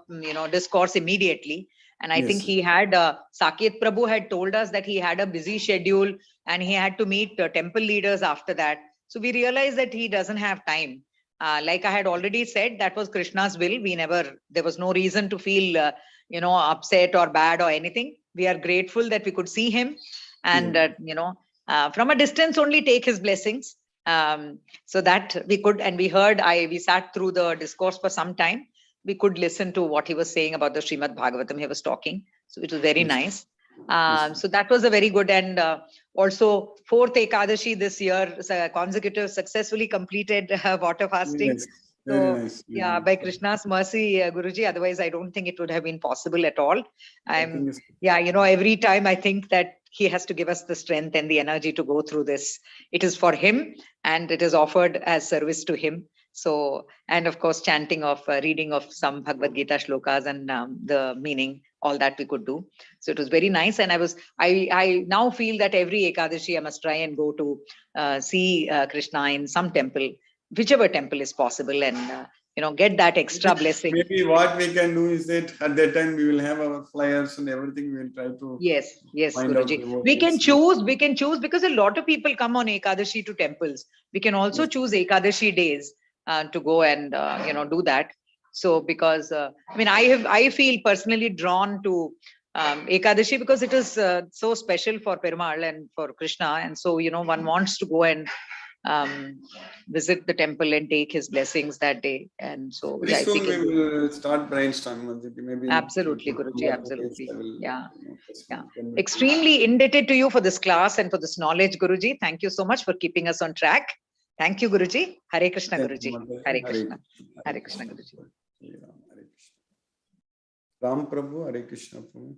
discourse immediately. And I think he had Saket Prabhu had told us that he had a busy schedule and he had to meet temple leaders after that. So we realized that he doesn't have time. Like I had already said, that was Krishna's will. There was no reason to feel, upset or bad or anything. We are grateful that we could see him and, from a distance only take his blessings. So that we could, and we heard, we sat through the discourse for some time. We could listen to what he was saying about the Srimad Bhagavatam. He was talking. So it was very nice. So that was a very good, and also 4th Ekadashi this year, consecutive, successfully completed water fasting. Yes, very nice. Yeah, by Krishna's mercy, Guruji. Otherwise, I don't think it would have been possible at all. Every time I think that he has to give us the strength and the energy to go through this. It is for him, and it is offered as service to him. So, and of course, chanting of reading of some Bhagavad Gita shlokas and the meaning, all that we could do. So it was very nice. And I now feel that every Ekadashi I must try and go to see Krishna in some temple, whichever temple is possible, and get that extra blessing. Maybe what we can do is that at that time we will have our flyers and everything. We will try to yes, Guruji. We can choose because a lot of people come on Ekadashi to temples. We can also choose Ekadashi days to go and do that. So because I feel personally drawn to Ekadashi because it is so special for Perumal and for Krishna, and so one wants to go and visit the temple and take his blessings that day. And so very soon we will start brainstorming. Maybe absolutely, Guruji, absolutely. Extremely indebted to you for this class and for this knowledge, Guruji. Thank you so much for keeping us on track. Thank you, Guruji. Hare Krishna, Guruji. Hare Krishna. Hare Krishna, Guruji. Ram Prabhu, Hare Krishna, Prabhu.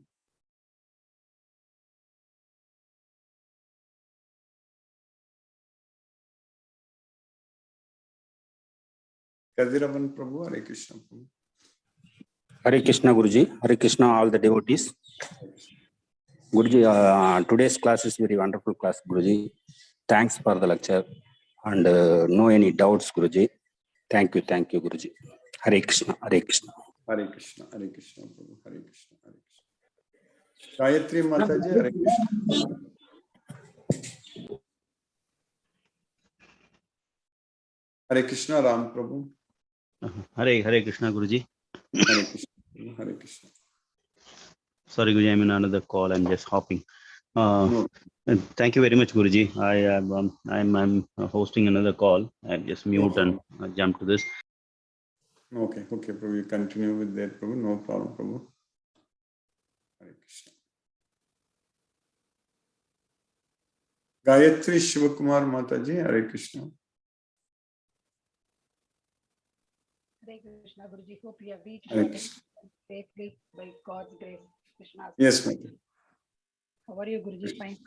Kadiravan Prabhu, Hare Krishna, Prabhu. Hare Krishna, Guruji. Hare Krishna, all the devotees. Guruji, today's class is very wonderful class, Guruji. Thanks for the lecture. And no any doubts, Guruji. Thank you, Guruji. Hare Krishna, Hare Krishna. Hare Krishna, Hare Krishna, Prabhu. Hare Krishna, Hare Krishna. Gayatri Mataji, Hare Krishna. Hare Krishna, Ram Prabhu. Hare Krishna, Guruji. Hare Krishna, Hare Krishna. Sorry, Guruji, I'm in another call. I'm just hopping. Thank you very much, Guruji. I'm hosting another call. I'll just mute and jump to this. Okay, Prabhu. You continue with that, Prabhu. No problem, Prabhu. Hare Krishna. Gayatri Shivakumar Mataji, Hare Krishna. Hare Krishna, Guruji. Hope you have reached safely by God's grace. Krishna's yes, Mataji. How are you, Guruji? Fine.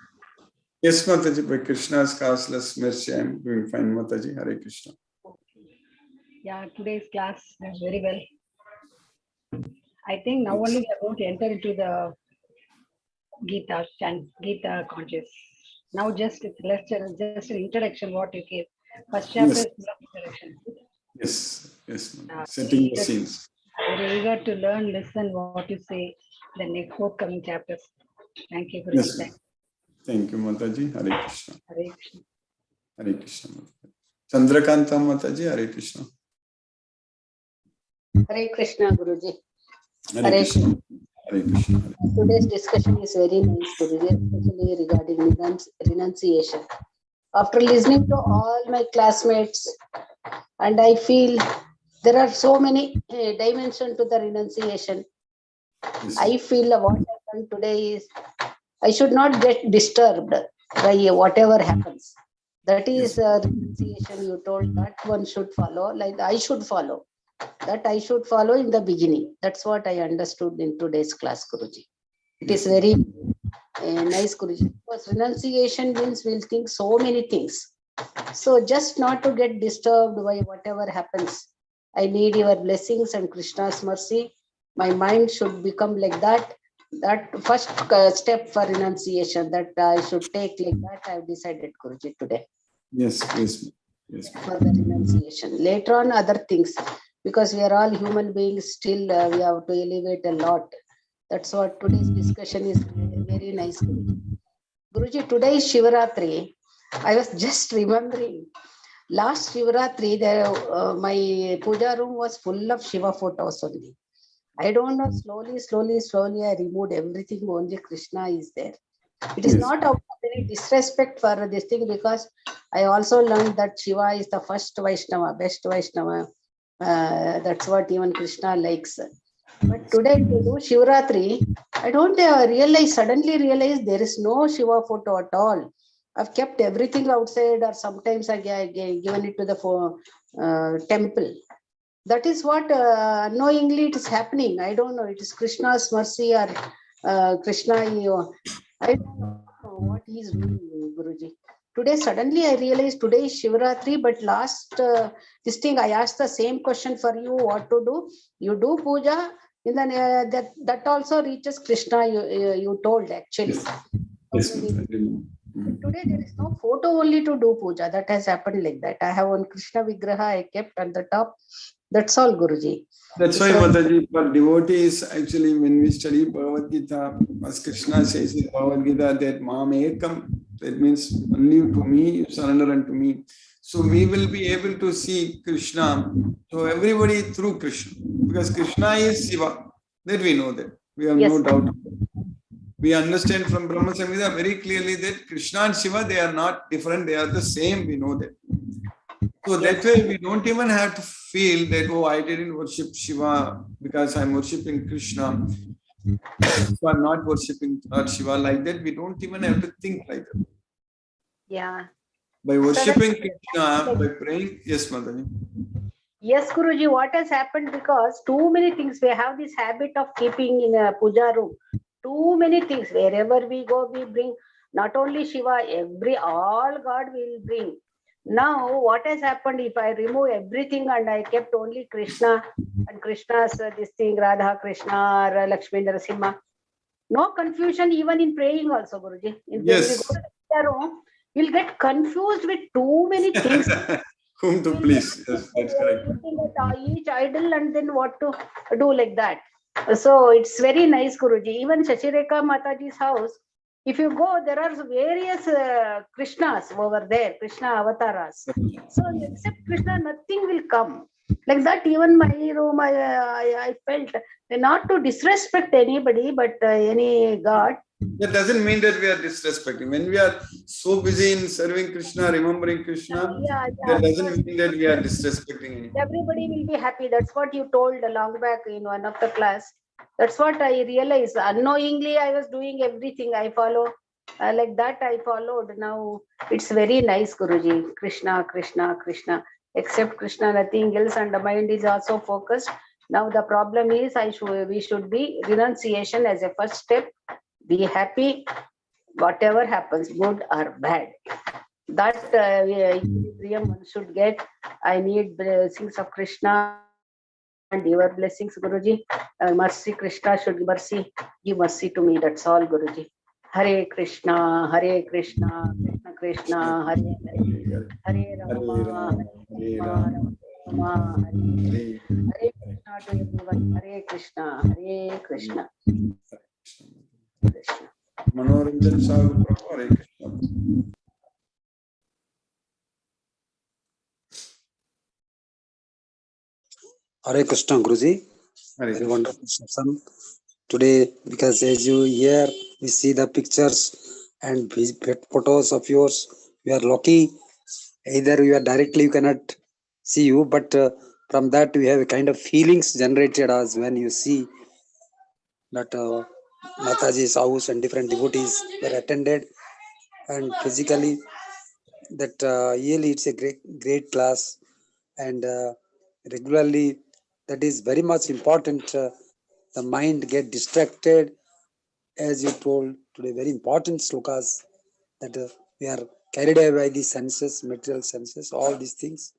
Yes, Mataji. By Krishna's causeless mercy, I am doing fine, Mataji. Hare Krishna. Yeah, today's class went very well. I think now only we are going to enter into the Gita conscious. Now just it's lecture, just an introduction what you gave. First chapter is introduction. Yes, setting the scenes. Very eager to learn, listen what you say, the next forthcoming chapters. Thank you, Guruji. Yes, thank you, Mataji. Hare Krishna. Hare Krishna. Hare Krishna. Chandrakanta Mataji, Hare Krishna. Hare Krishna, Guruji. Hare Krishna. Hare Krishna. Today's discussion is very nice, Guruji, especially regarding renunciation. After listening to all my classmates, and I feel there are so many dimensions to the renunciation. Yes. I feel what happened today is I should not get disturbed by whatever happens. That is renunciation you told that one should follow, like I should follow. That I should follow in the beginning. That's what I understood in today's class, Guruji. It is very nice, Guruji. Because renunciation means we'll think so many things. So just not to get disturbed by whatever happens. I need your blessings and Krishna's mercy. My mind should become like that. That first step for renunciation that I should take like that, I have decided, Guruji, today. Yes, please. Yes. For the renunciation. Later on, other things. Because we are all human beings, still we have to elevate a lot. That's what today's discussion is very nice. Guruji, today is Shivaratri. I was just remembering. Last Shivaratri, my puja room was full of Shiva photos only. I don't know, slowly, I removed everything, only Krishna is there. It is not out of any disrespect for this thing, because I also learned that Shiva is the first Vaishnava, best Vaishnava. That's what even Krishna likes. But today to do Shivaratri, I don't suddenly realize there is no Shiva photo at all. I've kept everything outside, or sometimes I given it to the temple. That is what unknowingly it is happening. I don't know. It is Krishna's mercy, or Krishna. I don't know what he is doing, Guruji. Today, suddenly I realized today is Shivaratri, but last this thing I asked the same question for you. What to do? You do puja. In the that also reaches Krishna. You told actually. Yes. Today there is no photo only to do puja. That has happened like that. I have one Krishna Vigraha I kept at the top. That's all, Guruji. That's why, Mataji, for devotees, actually, when we study Bhagavad Gita, as Krishna says in Bhagavad Gita, that Mam Ekam, that means only to me, you surrender unto me. So we will be able to see Krishna. So everybody through Krishna, because Krishna is Shiva. That we know that. We have no doubt. We understand from Brahma Samhita very clearly that Krishna and Shiva, they are not different. They are the same. We know that. So that way we don't even have to feel that, oh, I didn't worship Shiva because I'm worshipping Krishna. So I'm not worshipping Shiva like that. We don't even have to think like that. Yeah. By worshipping Krishna, by praying, yes, Madani. Yes, Guruji, what has happened, because too many things, we have this habit of keeping in a puja room. Too many things, wherever we go, we bring not only Shiva, all God will bring. Now, what has happened, if I remove everything and I kept only Krishna and Krishna's this thing, Radha Krishna or Lakshmi Narasimha, no confusion even in praying also, Guruji. When we go to the puja room, we'll get confused with too many things. Whom to please. Yes, that's correct. Looking at each idol and then what to do like that. So it's very nice, Guruji. Even Shashireka Mataji's house, if you go, there are various Krishnas over there, Krishna avatars. So except Krishna, nothing will come. Like that, even my room, I felt not to disrespect anybody, but any God. That doesn't mean that we are disrespecting. When we are so busy in serving Krishna, remembering Krishna, that doesn't mean that we are disrespecting anyone. Everybody will be happy. That's what you told long back in one of the class. That's what I realized. Unknowingly, I was doing everything. I follow like that. I followed. Now it's very nice, Guruji. Krishna, Krishna, Krishna. Except Krishna, nothing else, and the mind is also focused. Now the problem is, we should be renunciation as a first step. Be happy, whatever happens, good or bad. That equilibrium one should get. I need blessings of Krishna and your blessings, Guruji. Mercy, Krishna should give mercy to me. That's all, Guruji. Hare Krishna, Hare Krishna, Krishna Krishna, Hare Hare, Hare Rama, Hare Rama, Hare Krishna to everyone. Hare Krishna, Hare Krishna. Manoranjan Sagu Prabhu, Hare Krishna. Hare Krishna, Guruji. Very wonderful session today, because as you hear, we see the pictures and photos of yours. We are lucky. Either you are directly, you cannot see you, but from that we have a kind of feelings generated as when you see that Mataji's house and different devotees were attended, and physically that really it's a great class, and regularly that is very much important. The mind get distracted, as you told today, very important slokas, that we are carried away by the senses, material senses, all these things.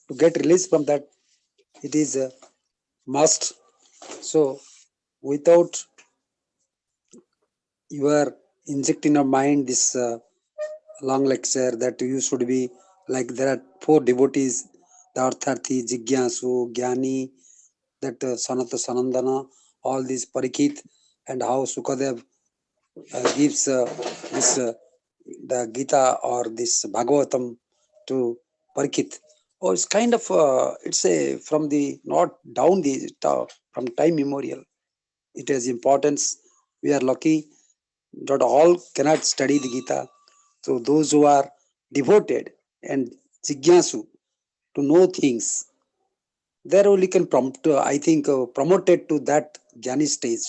To get released from that, it is a must. So without you are injecting your mind this long lecture that you should be like, there are 4 devotees, the Artharthi, Jigyasu, Gyani, that Sanata Sanandana, all these Parikit, and how Sukadev gives this the Gita or this Bhagavatam to Parikit. Oh, it's kind of it's a from the not down the from time immemorial. It has importance. We are lucky. Not all cannot study the Gita. So those who are devoted and jigyasu to know things, there only can prompt. I think promoted to that jnani stage.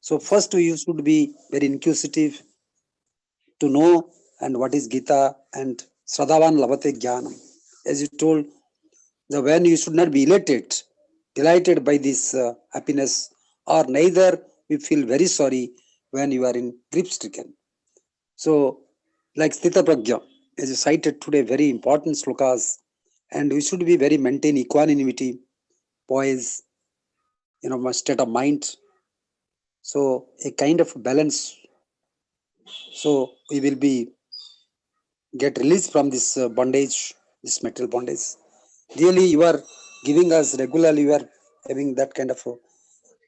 So first you should be very inquisitive to know and what is Gita and Sradavan Lavate Jnanam. As you told, the when you should not be elated, delighted by this happiness, or neither we feel very sorry when you are in grief stricken. So, like Sthita Prajna, as you cited today, very important slokas, and we should be very maintain equanimity, poise, my state of mind. So, a kind of balance. So, we will be get released from this bondage, this material bondage. Really, you are giving us regularly, you are having that kind of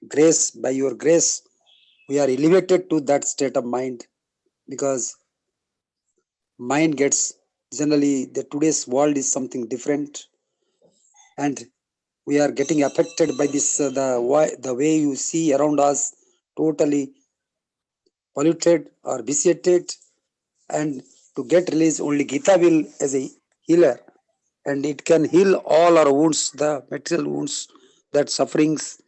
grace. By your grace, we are elevated to that state of mind, because mind gets generally the today's world is something different, and we are getting affected by this the way you see around us, totally polluted or vitiated, and to get released only Gita will as a healer, and it can heal all our wounds, the material wounds, that sufferings.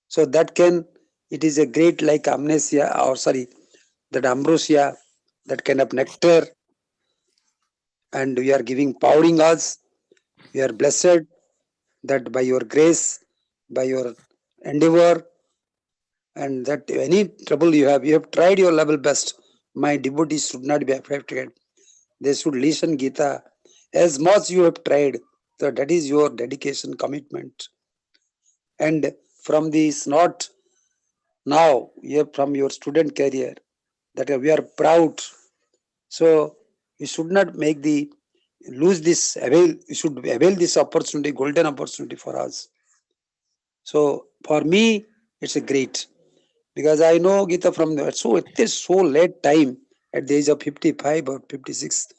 So that can, it is a great like amnesia, or sorry, that ambrosia, that kind of nectar, and we are giving powering us. We are blessed that by your grace, by your endeavor, and that any trouble you have tried your level best. My devotees should not be affected. They should listen Gita as much you have tried. So that is your dedication, commitment. And from this, not now, from your student career, that we are proud. So we should not make lose this avail. We should avail this opportunity, golden opportunity for us. So for me, it's a great, because I know Gita from there. So it is so late time, at the age of 55 or 56,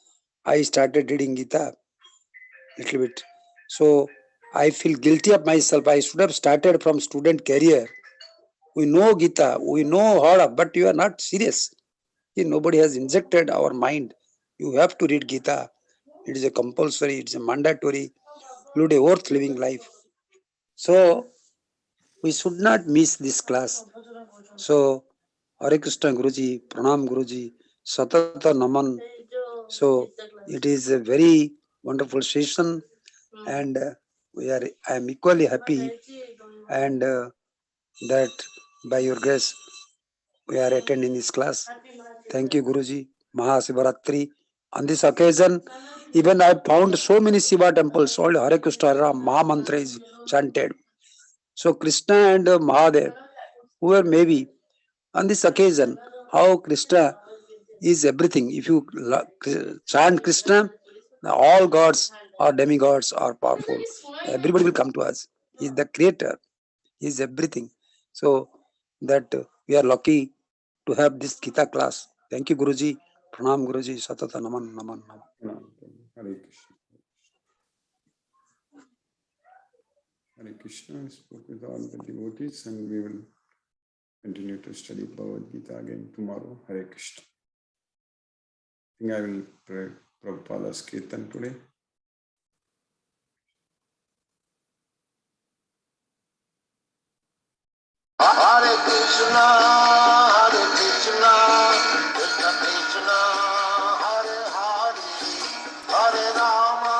I started reading Gita little bit. So I feel guilty of myself. I should have started from student career. We know Gita, we know how, but you are not serious. Nobody has injected our mind. You have to read Gita. It is a compulsory, it's a mandatory, lead a worth living life. So we should not miss this class. So Hare Krishna Guruji, Pranam Guruji, Satata Naman. So it is a very wonderful session, and I am equally happy, and that by your grace we are attending this class. Thank you, Guruji. Mahasivaratri. On this occasion, even I found so many Shiva temples, all Hare Krishna, Hare Ram, Maha Mantra is chanted. So Krishna and Mahadev, whoever may be, on this occasion, how Krishna is everything. If you chant Krishna, all gods or demigods are powerful. Everybody will come to us. He is the creator. He is everything. So that we are lucky to have this Gita class. Thank you, Guruji. Pranam, Guruji. Satata Naman, Naman, Naman. Hare Krishna. Hare Krishna. I spoke with all the devotees, and we will continue to study Bhagavad Gita again tomorrow. Hare Krishna. I think I will pray Prabhupada's Kirtan today. Hare Krishna, Krishna Krishna, Hare Hare, Hare Rama,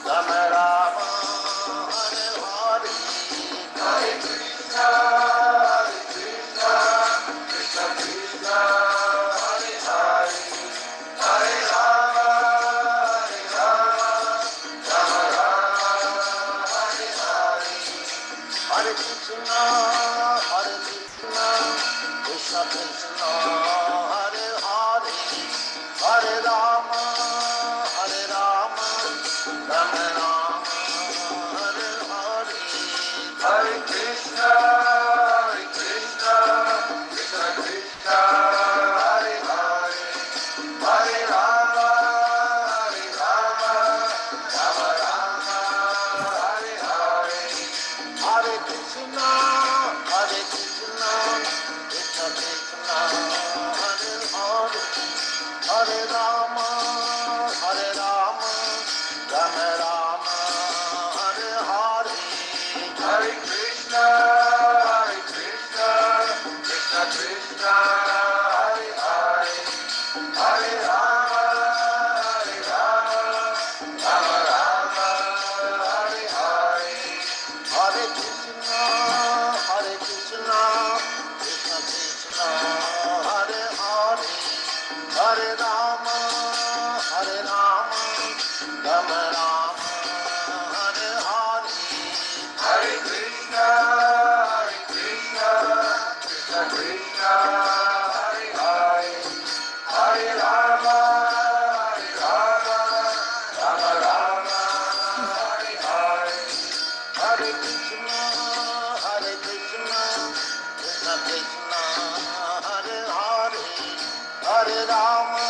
Rama Rama, Hare Hare. Hare Krishna, Krishna Krishna, Hare Hare, Hare Rama. Hare Rama